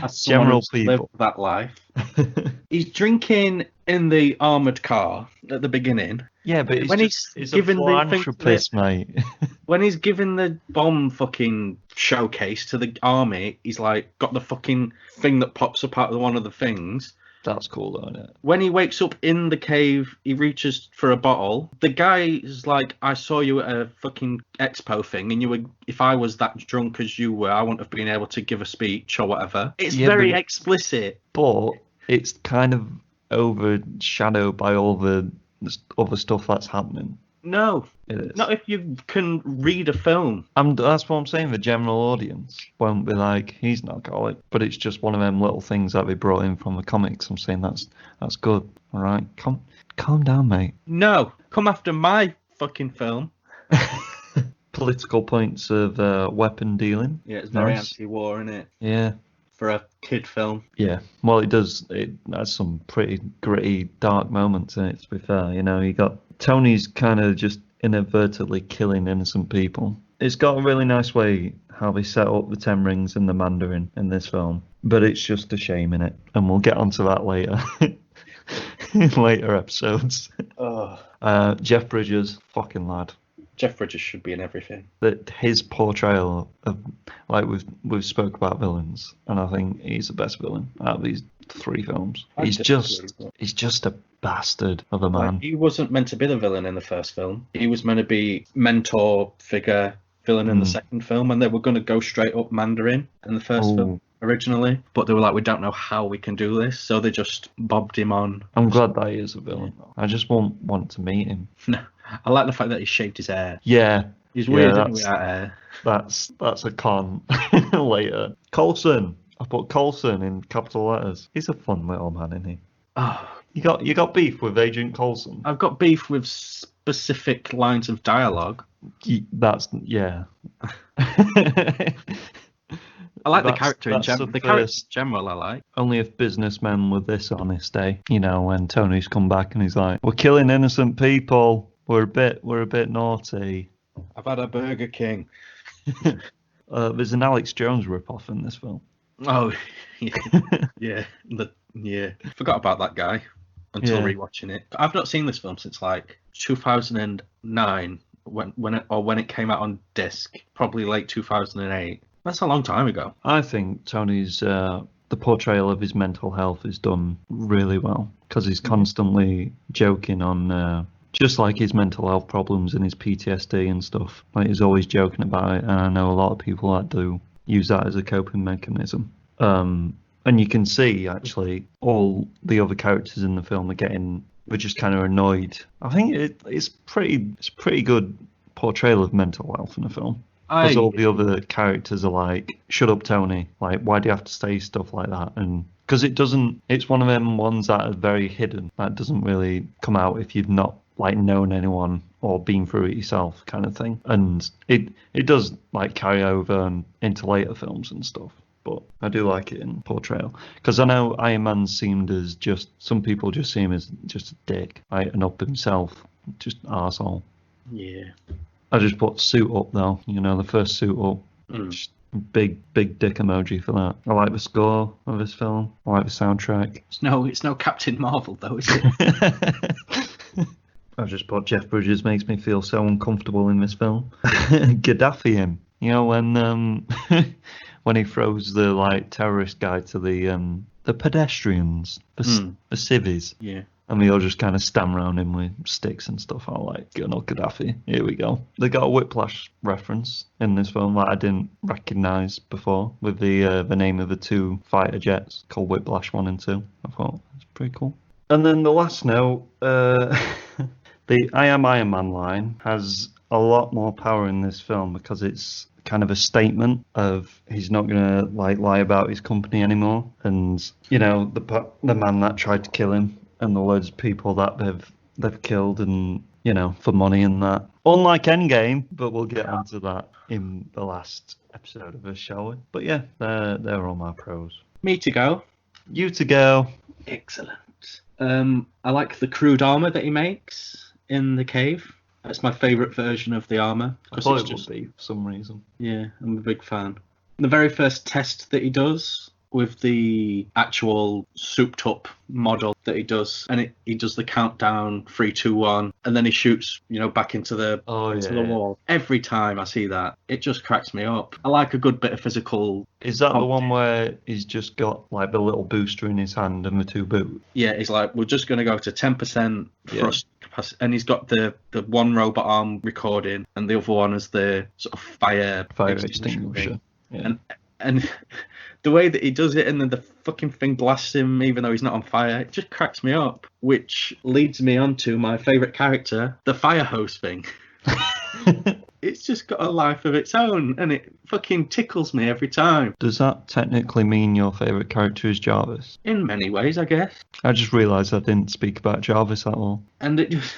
As General people live that life. He's drinking in the armored car at the beginning. Yeah, but when he's given philanthropist, mate. When he's given the bomb fucking showcase to the army, he's like got the fucking thing that pops up out of one of the things. That's cool, though, isn't it? When he wakes up in the cave, he reaches for a bottle. The guy is like, I saw you at a fucking expo thing, and you were. If I was that drunk as you were, I wouldn't have been able to give a speech or whatever. It's very explicit. But it's kind of overshadowed by all the other stuff that's happening. No, it is. Not if you can read a film. That's what I'm saying. The general audience won't be like, he's an alcoholic, but it's just one of them little things that they brought in from the comics. I'm saying that's good. All right, calm down, mate. No, come after my fucking film. Political points of weapon dealing. Yeah, it's very anti-war, isn't it? Yeah. For a kid film. Yeah, well, it does. It has some pretty gritty, dark moments in it, to be fair. You know, you got Tony's kind of just inadvertently killing innocent people. It's got a really nice way how they set up the Ten Rings and the Mandarin in this film, but it's just a shame in it, and we'll get onto that later. In later episodes. Jeff Bridges, fucking lad. Jeff Bridges should be in everything. That his portrayal of, like we've spoke about villains, and I think he's the best villain out of these three films. He's just a bastard of a man. Like, he wasn't meant to be the villain in the first film. He was meant to be mentor figure villain in the second film, and they were going to go straight up Mandarin in the first film originally, but they were like, we don't know how we can do this, so they just bobbed him on. I'm glad that he is a villain. I just want to meet him. No, I like the fact that he shaved his hair. Yeah, he's weird without hair. That's a con. Later, Coulson. I put Coulson in capital letters. He's a fun little man, isn't he? Oh, you got beef with Agent Coulson? I've got beef with specific lines of dialogue. I like the character in general. The character in general, I like. Only if businessmen were this honest, eh? You know, when Tony's come back and he's like, "We're killing innocent people. We're a bit naughty. I've had a Burger King." There's an Alex Jones ripoff in this film. Oh, yeah, Forgot about that guy until rewatching it. I've not seen this film since like 2009 when it came out on disc, probably late 2008. That's a long time ago. I think Tony's the portrayal of his mental health is done really well because he's constantly joking on just like his mental health problems and his PTSD and stuff. Like he's always joking about it, and I know a lot of people that do use that as a coping mechanism. And you can see actually all the other characters in the film they're just kind of annoyed. I think it's pretty good portrayal of mental health in the film. Because all the other characters are like, shut up, Tony. Like, why do you have to say stuff like that? And Because it doesn't. It's one of them ones that are very hidden. That doesn't really come out if you've not like known anyone or been through it yourself, kind of thing. And it does like carry over and into later films and stuff. But I do like it in portrayal because I know Iron Man seemed as just some people just see him as just a dick, right, and up himself, just arsehole. Yeah. I just put suit up though. You know, the first suit up. Just big dick emoji for that. I like the score of this film. I like the soundtrack. It's no Captain Marvel though, is it? I've just put Jeff Bridges makes me feel so uncomfortable in this film. Gaddafi him. You know when when he throws the like terrorist guy to the pedestrians, the civvies. Yeah. And we all just kind of stand around him with sticks and stuff. I like, good old Gaddafi. Here we go. They got a Whiplash reference in this film that I didn't recognise before, with the name of the two fighter jets called Whiplash 1 and 2. I thought that's pretty cool. And then the last note, the I am Iron Man line has a lot more power in this film because it's kind of a statement of he's not gonna like lie about his company anymore, and you know the man that tried to kill him and the loads of people that they've killed, and you know, for money and that. Unlike Endgame, but we'll get onto that in the last episode of this, shall we? But yeah, they're all my pros. Me to go. You to go. Excellent. I like the crude armor that he makes in the cave. That's my favourite version of the armor. I thought it would be for some reason. Yeah, I'm a big fan. The very first test that he does with the actual souped up model that he does, and he does the countdown 3, 2, 1, and then he shoots, you know, back into the wall. Every time I see that, it just cracks me up. I like a good bit of physical. Is that the one where he's just got like the little booster in his hand and the two boots? Yeah, he's like, we're just going to go to 10% thrust capacity, and he's got the one robot arm recording, and the other one is the sort of fire extinguisher. Yeah. And the way that he does it, and then the fucking thing blasts him even though he's not on fire, it just cracks me up. Which leads me on to my favourite character, the fire hose thing. It's just got a life of its own, and it fucking tickles me every time. Does that technically mean your favourite character is Jarvis? In many ways, I guess. I just realised I didn't speak about Jarvis at all. And it just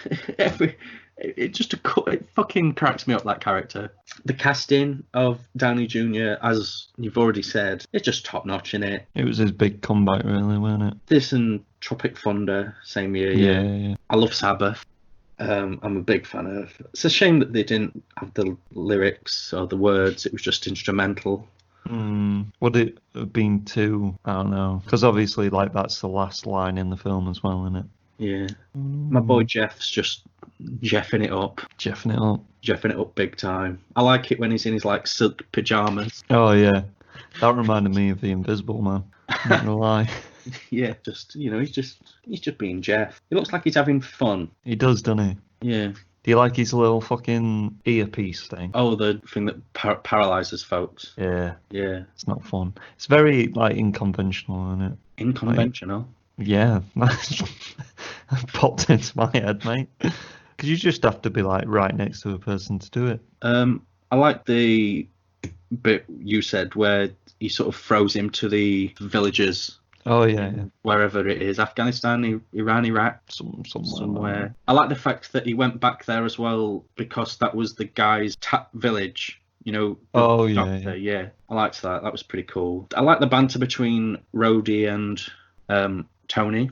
it fucking cracks me up, that character. The casting of Downey Jr., as you've already said, it's just top notch in it. It was his big comeback, really, wasn't it? This and Tropic Thunder, same year. Yeah. I love Sabbath. I'm a big fan of. It's a shame that they didn't have the lyrics or the words. It was just instrumental. Would it have been too? I don't know. Because obviously, like, that's the last line in the film as well, isn't it? Yeah. My boy Jeff's just Jeffing it up. Jeffing it up big time. I like it when he's in his like silk pajamas. Oh yeah. That reminded me of the Invisible Man. Not gonna lie. Yeah, just he's just being Jeff. He looks like he's having fun. He does, doesn't he? Yeah. Do you like his little fucking earpiece thing? Oh, the thing that paralyzes folks. Yeah. Yeah. It's not fun. It's very like unconventional, isn't it? Unconventional. Like, yeah. Popped into my head, mate. Because you just have to be like right next to a person to do it. I like the bit you said where he sort of throws him to the villages. Oh yeah. Wherever it is, Afghanistan, Iran, Iraq, somewhere. I like the fact that he went back there as well because that was the guy's village. You know. Yeah. I liked that. That was pretty cool. I like the banter between Rhodey and Tony.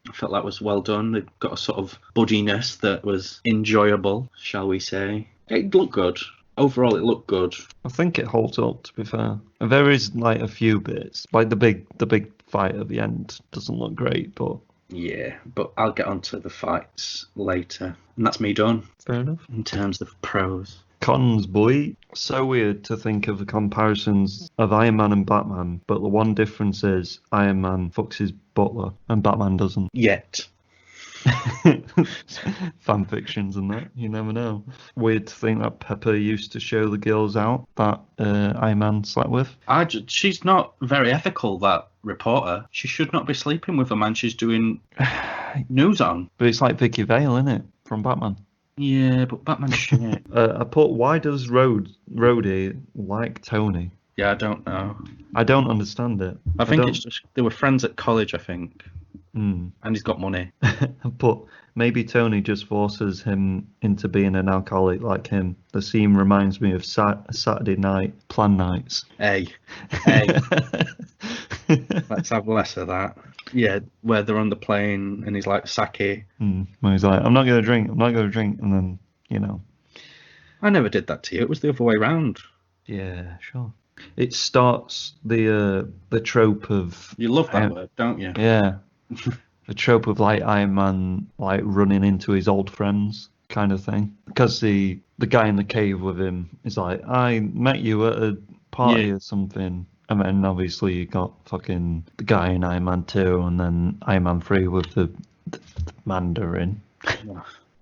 I felt that was well done. They've got a sort of buddiness that was enjoyable, shall we say. It looked good. Overall, it looked good. I think it holds up, to be fair. There is like a few bits, like the big fight at the end doesn't look great, but yeah. But I'll get onto the fights later, and that's me done. Fair enough. In terms of pros. Cons, boy. So weird to think of the comparisons of Iron Man and Batman, but the one difference is Iron Man fucks his butler and Batman doesn't. Yet. Fan fictions and that, you never know. Weird to think that Pepper used to show the girls out that Iron Man slept with. She's not very ethical, that reporter. She should not be sleeping with a man she's doing news on. But it's like Vicky Vale, isn't it? From Batman. Yeah, but Batman's shit. I put, why does Rhodey like Tony? Yeah, I don't know. I don't understand it. I think don't- it's just they were friends at college, I think, Mm. and he's got money. But maybe Tony just forces him into being an alcoholic like him. The scene reminds me of Saturday night plan nights. Hey, let's have less of that. Yeah, where they're on the plane and he's like, sake. Where he's like, I'm not going to drink, and then, you know. I never did that to you. It was the other way round. Yeah, sure. It starts the trope of... You love that word, don't you? Yeah. The trope of like Iron Man like running into his old friends kind of thing. Because the guy in the cave with him is like, I met you at a party or something. And then obviously you got fucking the guy in Iron Man 2 and then Iron Man 3 with the Mandarin.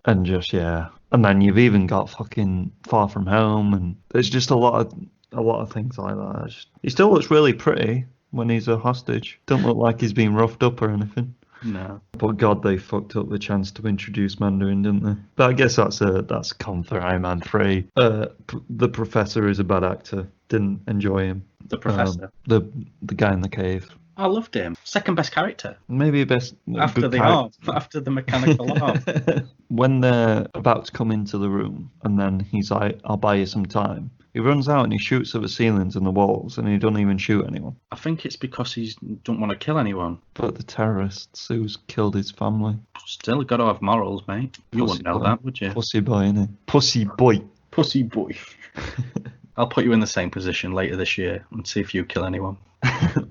And just, yeah. And then you've even got fucking Far From Home, and there's just a lot of things like that. He still looks really pretty when he's a hostage. Don't look like he's been roughed up or anything. No. But God, they fucked up the chance to introduce Mandarin, didn't they? But I guess that's con for Iron Man 3. The professor is a bad actor. Didn't enjoy him. The professor. The guy in the cave. I loved him. Second best character. Maybe best After the arm. After the mechanical arm. When they're about to come into the room, and then he's like, I'll buy you some time. He runs out and he shoots at the ceilings and the walls, and he doesn't even shoot anyone. I think it's because he don't want to kill anyone. But the terrorists who's killed his family. Still got to have morals, mate. You wouldn't know that, would you? Pussy boy, innit? Pussy boy. Pussy boy. I'll put you in the same position later this year and see if you kill anyone.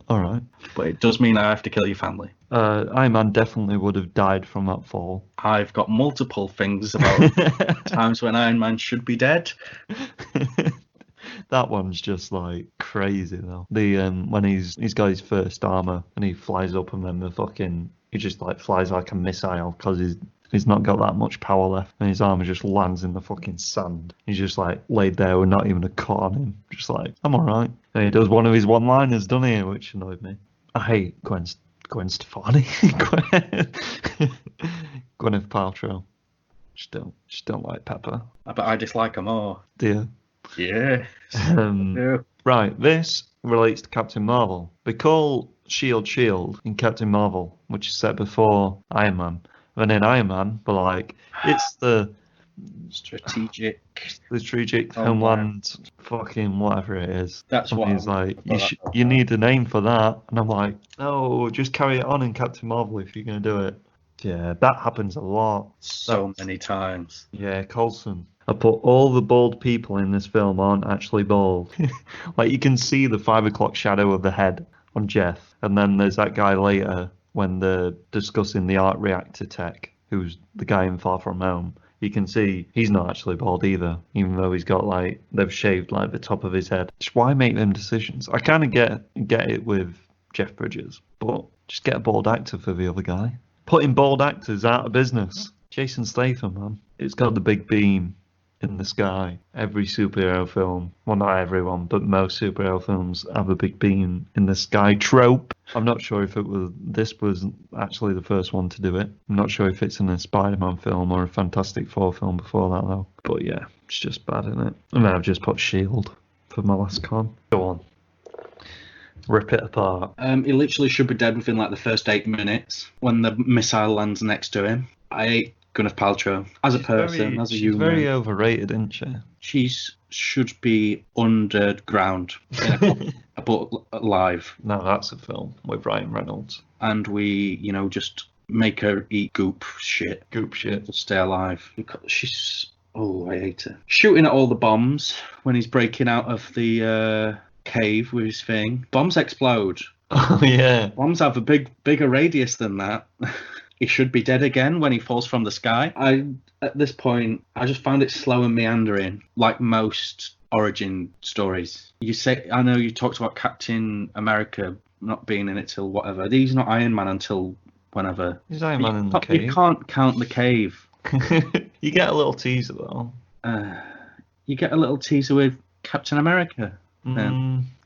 All right. But it does mean I have to kill your family. Iron Man definitely would have died from that fall. I've got multiple things about times when Iron Man should be dead. That one's just like crazy though. The when he's got his first armor and he flies up and then he just like flies like a missile because he's not got that much power left and his armor just lands in the fucking sand. He's just like laid there with not even a cut on him. Just like, I'm alright. And he does one of his one-liners, doesn't he? Which annoyed me. I hate Gwen Stefani. Gwyneth Paltrow. Just don't like Pepper. But I dislike her more. Dear. Yeah. Right, this relates to Captain Marvel. They call Shield in Captain Marvel, which is set before Iron Man. And in Iron Man, but like, it's the strategic homeland fucking whatever it is. That's and what he's like, you need a name for that. And I'm like, no, just carry it on in Captain Marvel if you're going to do it. Yeah, that happens a lot. So many times. Yeah, Coulson. I put all the bald people in this film aren't actually bald. Like, you can see the 5 o'clock shadow of the head on Jeff. And then there's that guy later when they're discussing the arc reactor tech, who's the guy in Far From Home. You can see he's not actually bald either, even though he's got like, they've shaved like the top of his head. Just why make them decisions? I kind of get it with Jeff Bridges, but just get a bald actor for the other guy. Putting bald actors out of business. Jason Statham, man. It's got the big beam in the sky. Every superhero film, well, not everyone, but most superhero films have a big beam in the sky trope. I'm not sure if this was actually the first one to do it. I'm not sure if it's in a Spider-Man film or a Fantastic Four film before that though. But yeah, it's just bad, isn't it? And then I've just put Shield for my last con. Go on. Rip it apart. He literally should be dead within like the first 8 minutes when the missile lands next to him. I hate Gwyneth Paltrow as a person, as a human. She's very overrated, isn't she? She should be underground, but alive. No, that's a film with Ryan Reynolds. And we, just make her eat goop shit. Goop shit. To stay alive. Because she's... Oh, I hate her. Shooting at all the bombs when he's breaking out of the cave with his thing. Bombs explode. Oh, yeah. Bombs have a bigger radius than that. He should be dead again when he falls from the sky. At this point, I just found it slow and meandering, like most origin stories. I know you talked about Captain America not being in it till whatever. He's not Iron Man until whenever. He's Iron Man in the cave. You can't count the cave. You get a little teaser though. You get a little teaser with Captain America.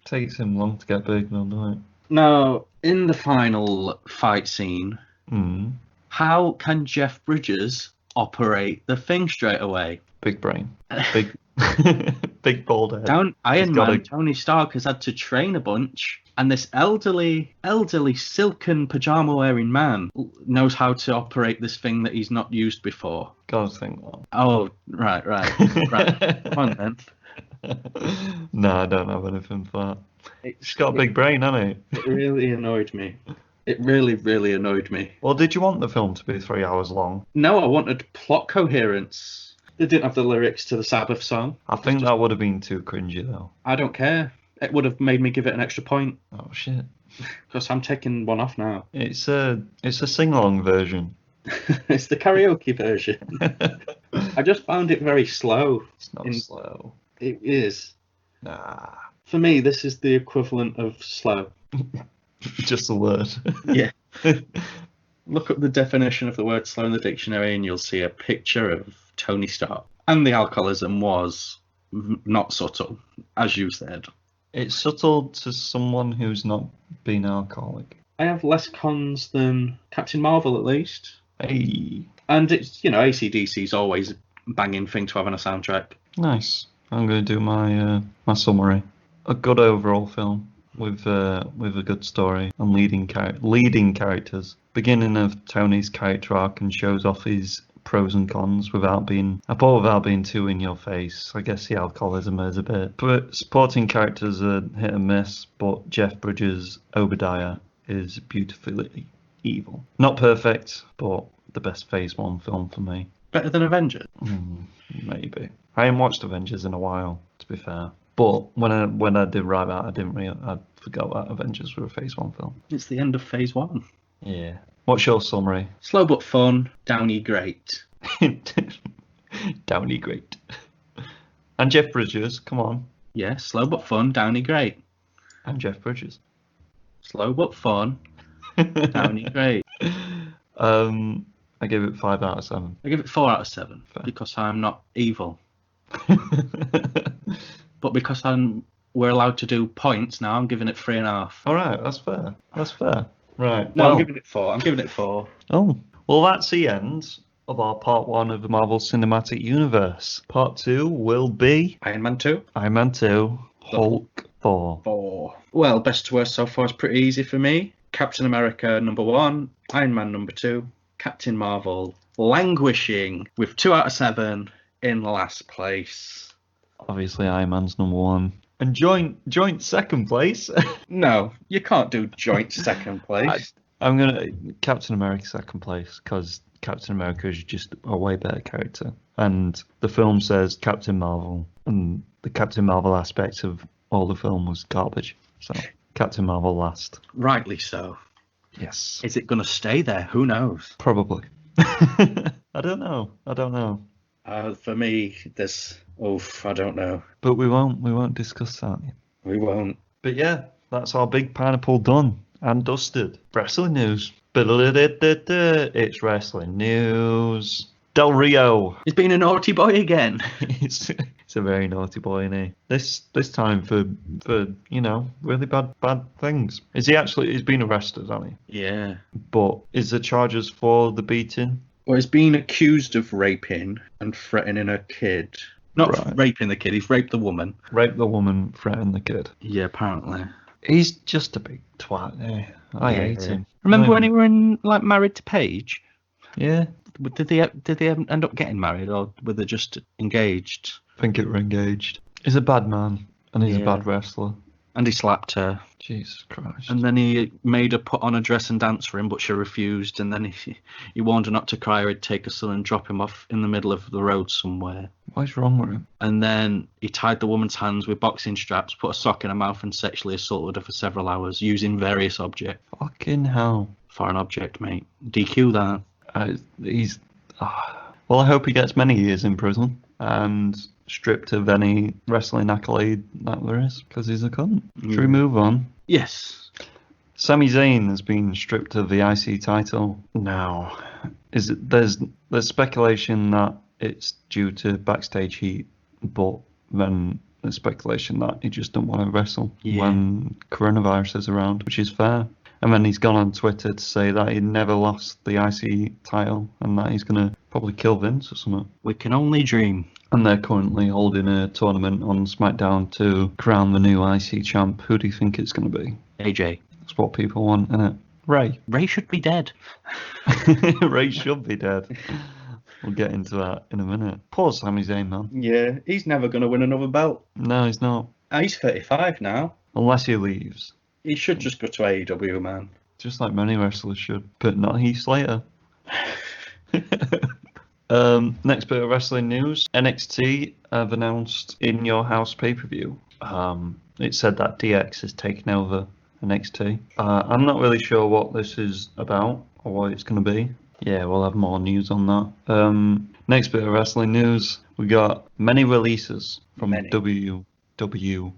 Takes him long to get big though, doesn't it? Now, in the final fight scene, how can Jeff Bridges operate the thing straight away? Big brain. Big big bald head. Iron got Man, a- Tony Stark has had to train a bunch, and this elderly, silken pajama-wearing man knows how to operate this thing that he's not used before. Gotta think that. Oh, right. Come on, then. No, I don't have anything for that. She's got a big brain, hasn't he? It really annoyed me. It really, really annoyed me. Well, did you want the film to be 3 hours long? No, I wanted plot coherence. They didn't have the lyrics to the Sabbath song. I think that would have been too cringy, though. I don't care. It would have made me give it an extra point. Oh, shit. Because I'm taking one off now. It's a sing-along version. It's the karaoke version. I just found it very slow. It's not slow. It is. Nah. For me, this is the equivalent of slow. Just a word. Yeah. Look up the definition of the word slow in the dictionary and you'll see a picture of Tony Stark. And the alcoholism was not subtle, as you said. It's subtle to someone who's not been alcoholic. I have less cons than Captain Marvel, at least. Hey. And it's, AC/DC is always a banging thing to have on a soundtrack. Nice. I'm going to do my summary. A good overall film with a good story and leading characters. Beginning of Tony's character arc and shows off his pros and cons without being too in your face. I guess the alcoholism is a bit. But supporting characters are hit and miss, but Jeff Bridges' Obadiah is beautifully evil. Not perfect, but the best Phase 1 film for me. Better than Avengers? Maybe. I haven't watched Avengers in a while, to be fair. But when I did write that, I forgot that Avengers were a Phase 1 film. It's the end of Phase 1. Yeah. What's your summary? Slow but fun, Downey great. Downey great. And Jeff Bridges, come on. Yeah, slow but fun, Downey great. And Jeff Bridges. Slow but fun, Downey great. I give it 5 out of 7. I give it 4 out of 7 Fair. because I'm not evil. But because we're allowed to do points now, I'm giving it 3.5. All right, that's fair. That's fair. Right. No, well, I'm giving it 4. I'm giving it 4. Oh, well, that's the end of our part 1 of the Marvel Cinematic Universe. Part 2 will be Iron Man 2. Iron Man 2, Hulk 4. 4. Well, best to worst so far is pretty easy for me. Captain America number 1, Iron Man number 2, Captain Marvel languishing with 2 out of 7 in last place. Obviously, Iron Man's number 1. And joint second place. No, you can't do joint second place. I'm gonna Captain America second place because Captain America is just a way better character, and the film says Captain Marvel, and the Captain Marvel aspect of all the film was garbage. So Captain Marvel last. Rightly so. Yes. Is it going to stay there? Who knows? Probably. I don't know. For me, I don't know. But we won't discuss that. We won't. But yeah, that's our big pineapple done and dusted. Wrestling news. It's wrestling news. Del Rio. He's been a naughty boy again. It's a very naughty boy, isn't he? This time for really bad things. He's been arrested, hasn't he? Yeah. But is the charges for the beating? Well, he's been accused of raping and threatening a kid. Not Right. raping the kid, he's raped the woman. Rape the woman, threaten the kid. Yeah, apparently. He's just a big twat, eh? I hate him. Remember when he were married to Paige? Yeah. Did they end up getting married, or were they just engaged? I think it were engaged. He's a bad man, and he's a Yeah. bad wrestler. And he slapped her. Jesus Christ. And then he made her put on a dress and dance for him, but she refused. And then he warned her not to cry or he'd take her son and drop him off in the middle of the road somewhere. What is wrong with him? And then he tied the woman's hands with boxing straps, put a sock in her mouth and sexually assaulted her for several hours using various objects. Fucking hell. Foreign object, mate. DQ that. Well, I hope he gets many years in prison and stripped of any wrestling accolade that there is, because he's a cunt. Should we move on? Yes. Sami Zayn has been stripped of the IC title now. There's speculation that it's due to backstage heat, but then there's speculation that he just don't want to wrestle when coronavirus is around, which is fair. And then he's gone on Twitter to say that he never lost the IC title and that he's going to probably kill Vince or something. We can only dream. And they're currently holding a tournament on SmackDown to crown the new IC champ. Who do you think it's going to be? AJ. That's what people want, isn't it? Ray. Ray should be dead. Ray should be dead. We'll get into that in a minute. Poor Sami Zayn, man. Yeah, he's never going to win another belt. No, he's not. He's 35 now. Unless he leaves. He should just go to AEW, man. Just like many wrestlers should. But not Heath Slater. Next bit of wrestling news. NXT have announced In Your House pay-per-view. It said that DX has taken over NXT. I'm not really sure what this is about or what it's going to be. Yeah, we'll have more news on that. Next bit of wrestling news. We got many releases from WWE.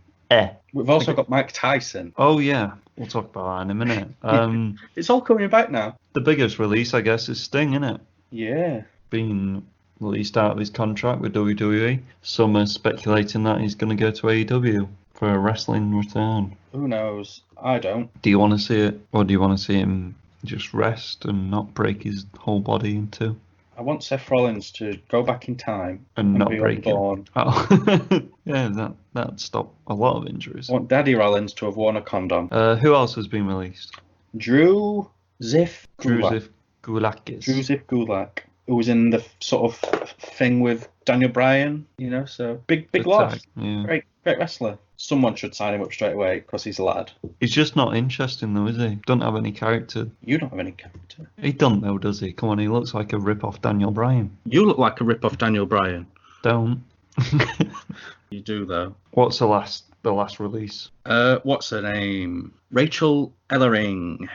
We've also got Mike Tyson. Oh yeah, we'll talk about that in a minute. It's all coming back now. The biggest release, I guess, is Sting, isn't it? Yeah. Being released out of his contract with WWE. Some are speculating that he's going to go to AEW for a wrestling return. Who knows? I don't. Do you want to see it, or do you want to see him just rest and not break his whole body in two? I want Seth Rollins to go back in time And not be break unborn. it. Oh. Yeah, that'd stop a lot of injuries. I want Daddy Rollins to have worn a condom. Who else has been released? Drew Ziff Gulak. Gulakis. Gulak, who was in the sort of thing with Daniel Bryan, so big loss. Tag, yeah. Great wrestler. Someone should sign him up straight away because he's a lad. He's just not interesting though, is he? Don't have any character. You don't have any character. He don't though, does he? Come on, he looks like a rip-off Daniel Bryan. You look like a rip-off Daniel Bryan. Don't. You do though. What's the last release? What's her name? Rachel Ellering,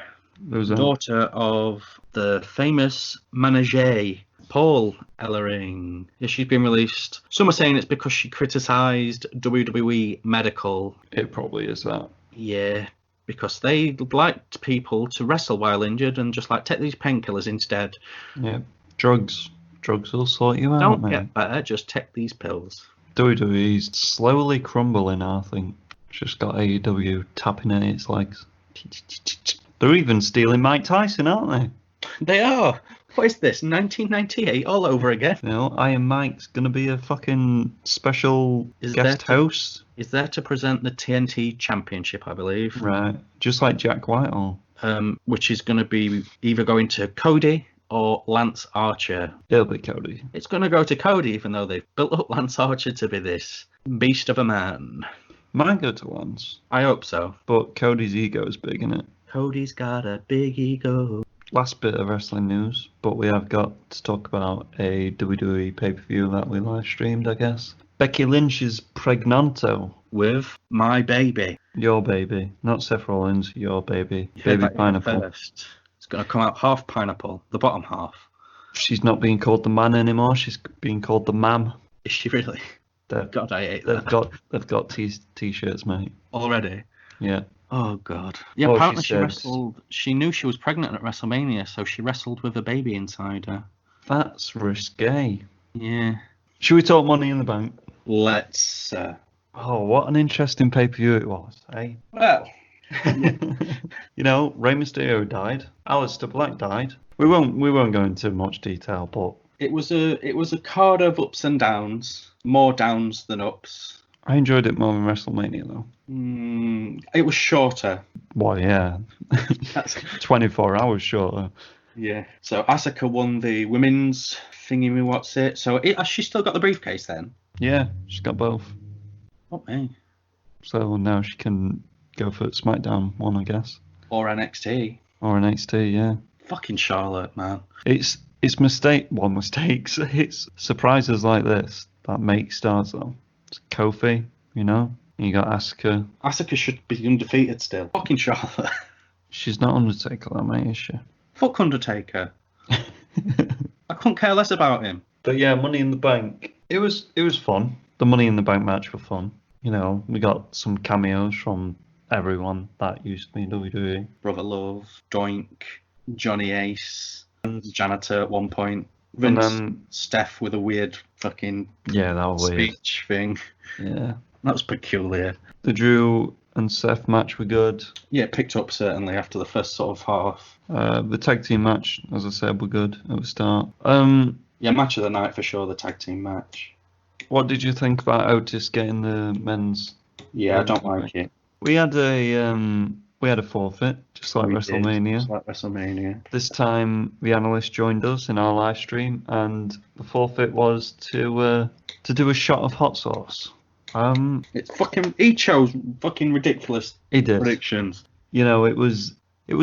Who's that? daughter of the famous manager Paul Ellering. Yeah, she's been released. Some are saying it's because she criticised WWE Medical. It probably is that. Yeah, because they liked people to wrestle while injured and just take these painkillers instead. Yeah. Drugs will sort you out, Don't mate. get better, just take these pills. WWE's slowly crumbling, I think. Just got AEW tapping at its legs. They're even stealing Mike Tyson, aren't they? They are. What is this, 1998 all over again? You know, Iron Mike's going to be a fucking special guest host. Is there to present the TNT Championship, I believe. Right. Just like Jack Whitehall. Which is going to be either going to Cody or Lance Archer. It'll be Cody. It's going to go to Cody, even though they've built up Lance Archer to be this beast of a man. Might go to Lance. I hope so. But Cody's ego is big, isn't it? Cody's got a big ego. Last bit of wrestling news, but we have got to talk about a WWE pay-per-view that we live streamed, I guess. Becky Lynch is pregnanto. With my baby. Your baby. Not Seth Rollins, your baby. You heard Baby that here Pineapple. first. It's going to come out half pineapple, the bottom half. She's not being called the man anymore, she's being called the mam. Is she really? God, I hate that. They've got t-shirts, mate. Already? Yeah. Oh, God. Yeah, Oh, apparently she she said- wrestled. She knew she was pregnant at WrestleMania, so she wrestled with a baby inside her. That's risque. Yeah. Should we talk Money in the Bank? Let's. Oh, what an interesting pay-per-view it was, eh? Well. You know, Rey Mysterio died. Aleister Black died. We won't go into much detail, but It was a card of ups and downs. More downs than ups. I enjoyed it more than WrestleMania, though. It was shorter. Well, yeah. That's 24 hours shorter. Yeah. So Asuka won the women's thingy. What's it? So has she still got the briefcase then? Yeah, she's got both. Okay. So now she can go for SmackDown one, I guess. Or NXT. Or NXT, yeah. Fucking Charlotte, man. It's mistakes. It's surprises like this that make stars, though. It's Kofi, you know? You got Asuka. Asuka should be undefeated still. Fucking Charlotte. She's not Undertaker, that mate, is she? Fuck Undertaker. I couldn't care less about him. But yeah, Money in the Bank. It was fun. The Money in the Bank match were fun. You know, we got some cameos from everyone that used to be in WWE. Brother Love, Doink, Johnny Ace, and Janitor at one point. And Vince, then, Steph with a weird fucking yeah, that was weird. speech thing. Yeah. That was peculiar. The Drew and Seth match were good. Yeah, it picked up certainly after the first sort of half. The tag team match, as I said, were good at the start. Yeah, match of the night for sure, the tag team match. What did you think about Otis getting the men's? Yeah, I don't like it. We had a forfeit, just like We WrestleMania. did, just like WrestleMania. This time, the analyst joined us in our live stream, and the forfeit was to do a shot of hot sauce. It's fucking. He chose fucking ridiculous He did. predictions. You know, it was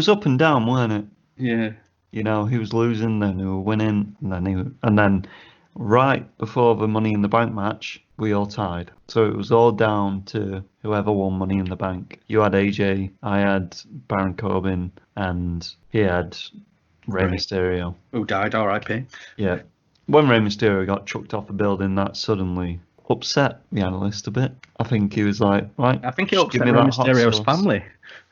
up and down, weren't it? Yeah. You know, he was losing, then he was winning, and then right before the Money in the Bank match, we all tied. So it was all down to whoever won Money in the Bank. You had AJ, I had Baron Corbin, and he had Rey Mysterio. Who died, R.I.P. Yeah. When Rey Mysterio got chucked off the building, that suddenly upset the analyst a bit. I think he was like, right, I think it just upset give me Rey that hot Mysterio's sauce. family.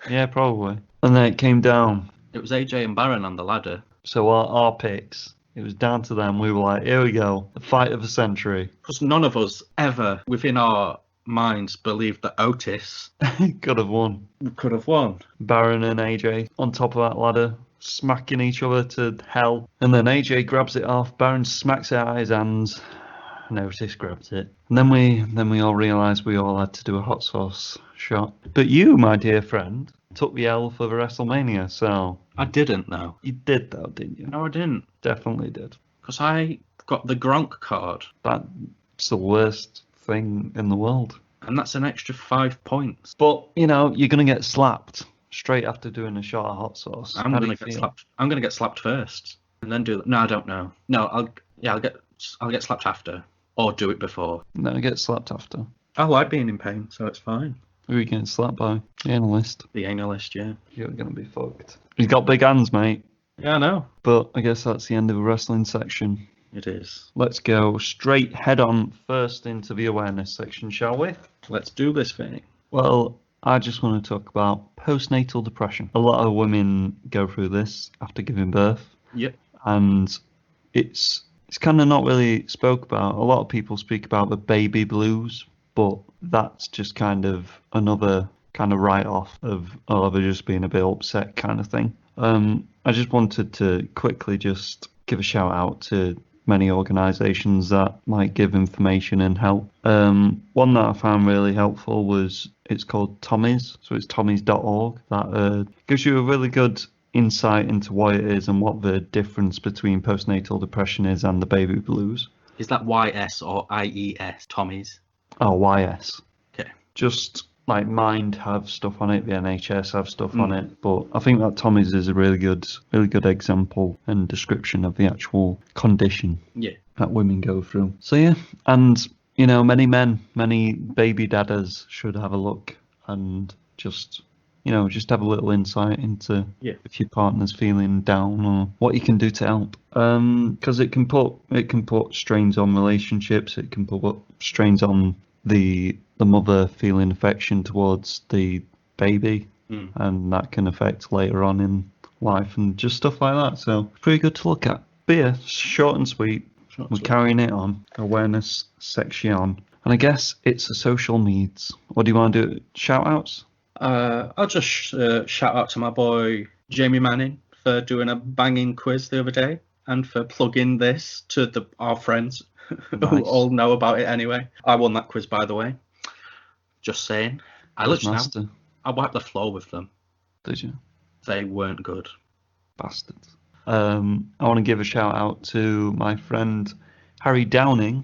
Yeah, probably. And then it came down. It was AJ and Baron on the ladder. So our picks, it was down to them. We were like, here we go, the fight of the century. Because none of us ever, within our minds, believed that Otis Could have won. could have won. Baron and AJ on top of that ladder, smacking each other to hell. And then AJ grabs it off, Baron smacks it out of his hands, and Otis grabs it. And then we all realised we all had to do a hot sauce shot. But you, my dear friend, took the L for the WrestleMania, so... I didn't, though. You did, though, didn't you? No, I didn't. Definitely did. Because I got the Gronk card. That's the worst thing in the world. And that's an extra 5 points. But, you know, you're going to get slapped straight after doing a shot of hot sauce. I'm going to get slapped. I'm going to get slapped first. And then do that. No, I don't know. No, I'll get slapped after. Or do it before. No, get slapped after. I like being in pain, so it's fine. Who are you getting slapped by? The analyst. The analyst, yeah. You're going to be fucked. He's got big hands, mate. Yeah, I know. But I guess that's the end of the wrestling section. It is. Let's go straight head on first into the awareness section, shall we? Let's do this thing. Well, I just want to talk about postnatal depression. A lot of women go through this after giving birth. Yep. And it's kind of not really spoke about. A lot of people speak about the baby blues, but that's just kind of another kind of write-off of, oh, they're just being a bit upset kind of thing. I just wanted to quickly just give a shout out to many organisations that might give information and help. One that I found really helpful was, it's called Tommy's, so it's tommys.org, that gives you a really good insight into what it is and what the difference between postnatal depression is and the baby blues. Is that YS or IES, Tommy's? Oh, YS. Okay. Just like Mind have stuff on it, the NHS have stuff on it, but I think that Tommy's is a really good example and description of the actual condition that women go through. So yeah, and you know, many baby daddas should have a look and just have a little insight into if your partner's feeling down or what you can do to help. Because it can put strains on relationships. It can put strains on the mother feeling affection towards the baby, and that can affect later on in life and just stuff like that. So pretty good to look at. But yeah, short and sweet. We're carrying it on. Awareness section. And I guess it's the social needs. What do you want to do? Shout outs? I'll just shout out to my boy Jamie Manning for doing a banging quiz the other day and for plugging this to our friends who all know about it anyway. I won that quiz, by the way. Just saying. I wiped the floor with them. Did you? They weren't good. Bastards. I want to give a shout out to my friend Harry Downing.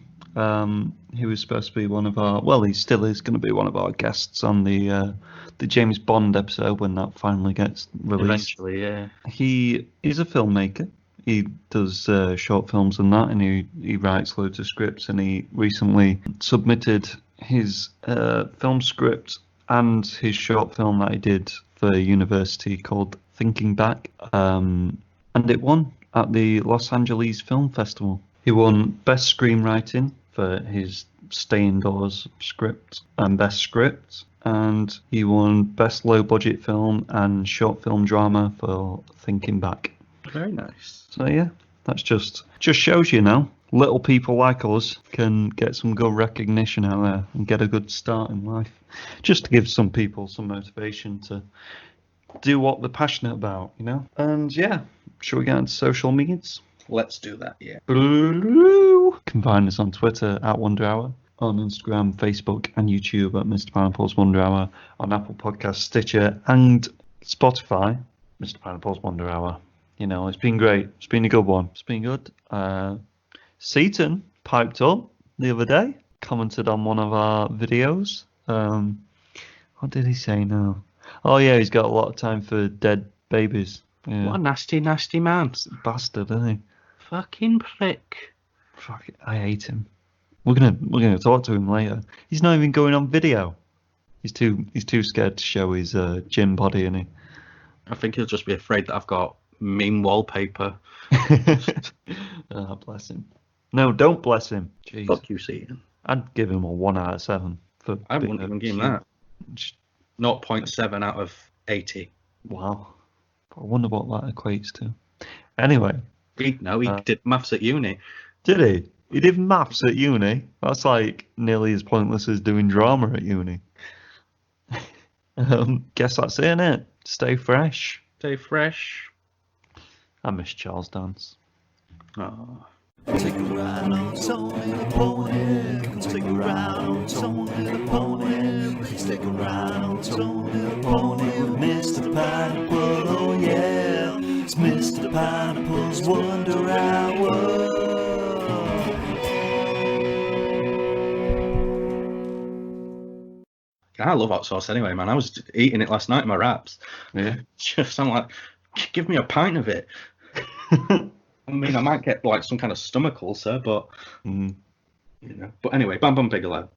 He was supposed to be one of our, well, he still is going to be one of our guests on the James Bond episode when that finally gets released. Eventually, yeah. He's a filmmaker. He does short films and that, and he writes loads of scripts, and he recently submitted his film script and his short film that he did for university called Thinking Back, and it won at the Los Angeles Film Festival. He won Best Screenwriting for his Stay Indoors script and Best Script, and he won Best Low Budget Film and Short Film Drama for Thinking Back. Very nice. So yeah, that's just shows you now, little people like us can get some good recognition out there and get a good start in life. Just to give some people some motivation to do what they're passionate about, you know? And yeah, shall we get into social medias? Let's do that, yeah. You can find us on Twitter at Wonder Hour, on Instagram, Facebook, and YouTube at Mr. Pineapple's Wonder Hour, on Apple Podcasts, Stitcher, and Spotify, Mr. Pineapple's Wonder Hour. You know, it's been great. It's been a good one. It's been good. Seaton piped up the other day, commented on one of our videos. What did he say now? Oh, yeah, he's got a lot of time for dead babies. Yeah. What a nasty, nasty man. Bastard, isn't he? Fucking prick. Fuck it, I hate him. We're gonna talk to him later. He's not even going on video. He's too scared to show his gym body, isn't he? I think he'll just be afraid that I've got meme wallpaper. Oh, bless him. No, don't bless him. Jeez. Fuck you, Seaton. I'd give him a 1 out of 7 for. I wouldn't even give him that. 0.7 out of 80. Wow. I wonder what that equates to. Anyway. He did maths at uni. Did he? He did maths at uni? That's like nearly as pointless as doing drama at uni. Guess that's it, innit? Stay fresh. Stay fresh. I miss Charles Dance. Oh. Take a ride on Tony the Pony. Take a ride on Tony the Pony. Please take a ride on Tony the Pony with Mr. Pineapple. Oh yeah, it's Mr. Pineapple's Wonder Hour. I love hot sauce anyway, man. I was eating it last night in my wraps. Yeah. I'm like, give me a pint of it. I mean, I might get like some kind of stomach ulcer, but you know. But anyway, Bam Bam Bigelow.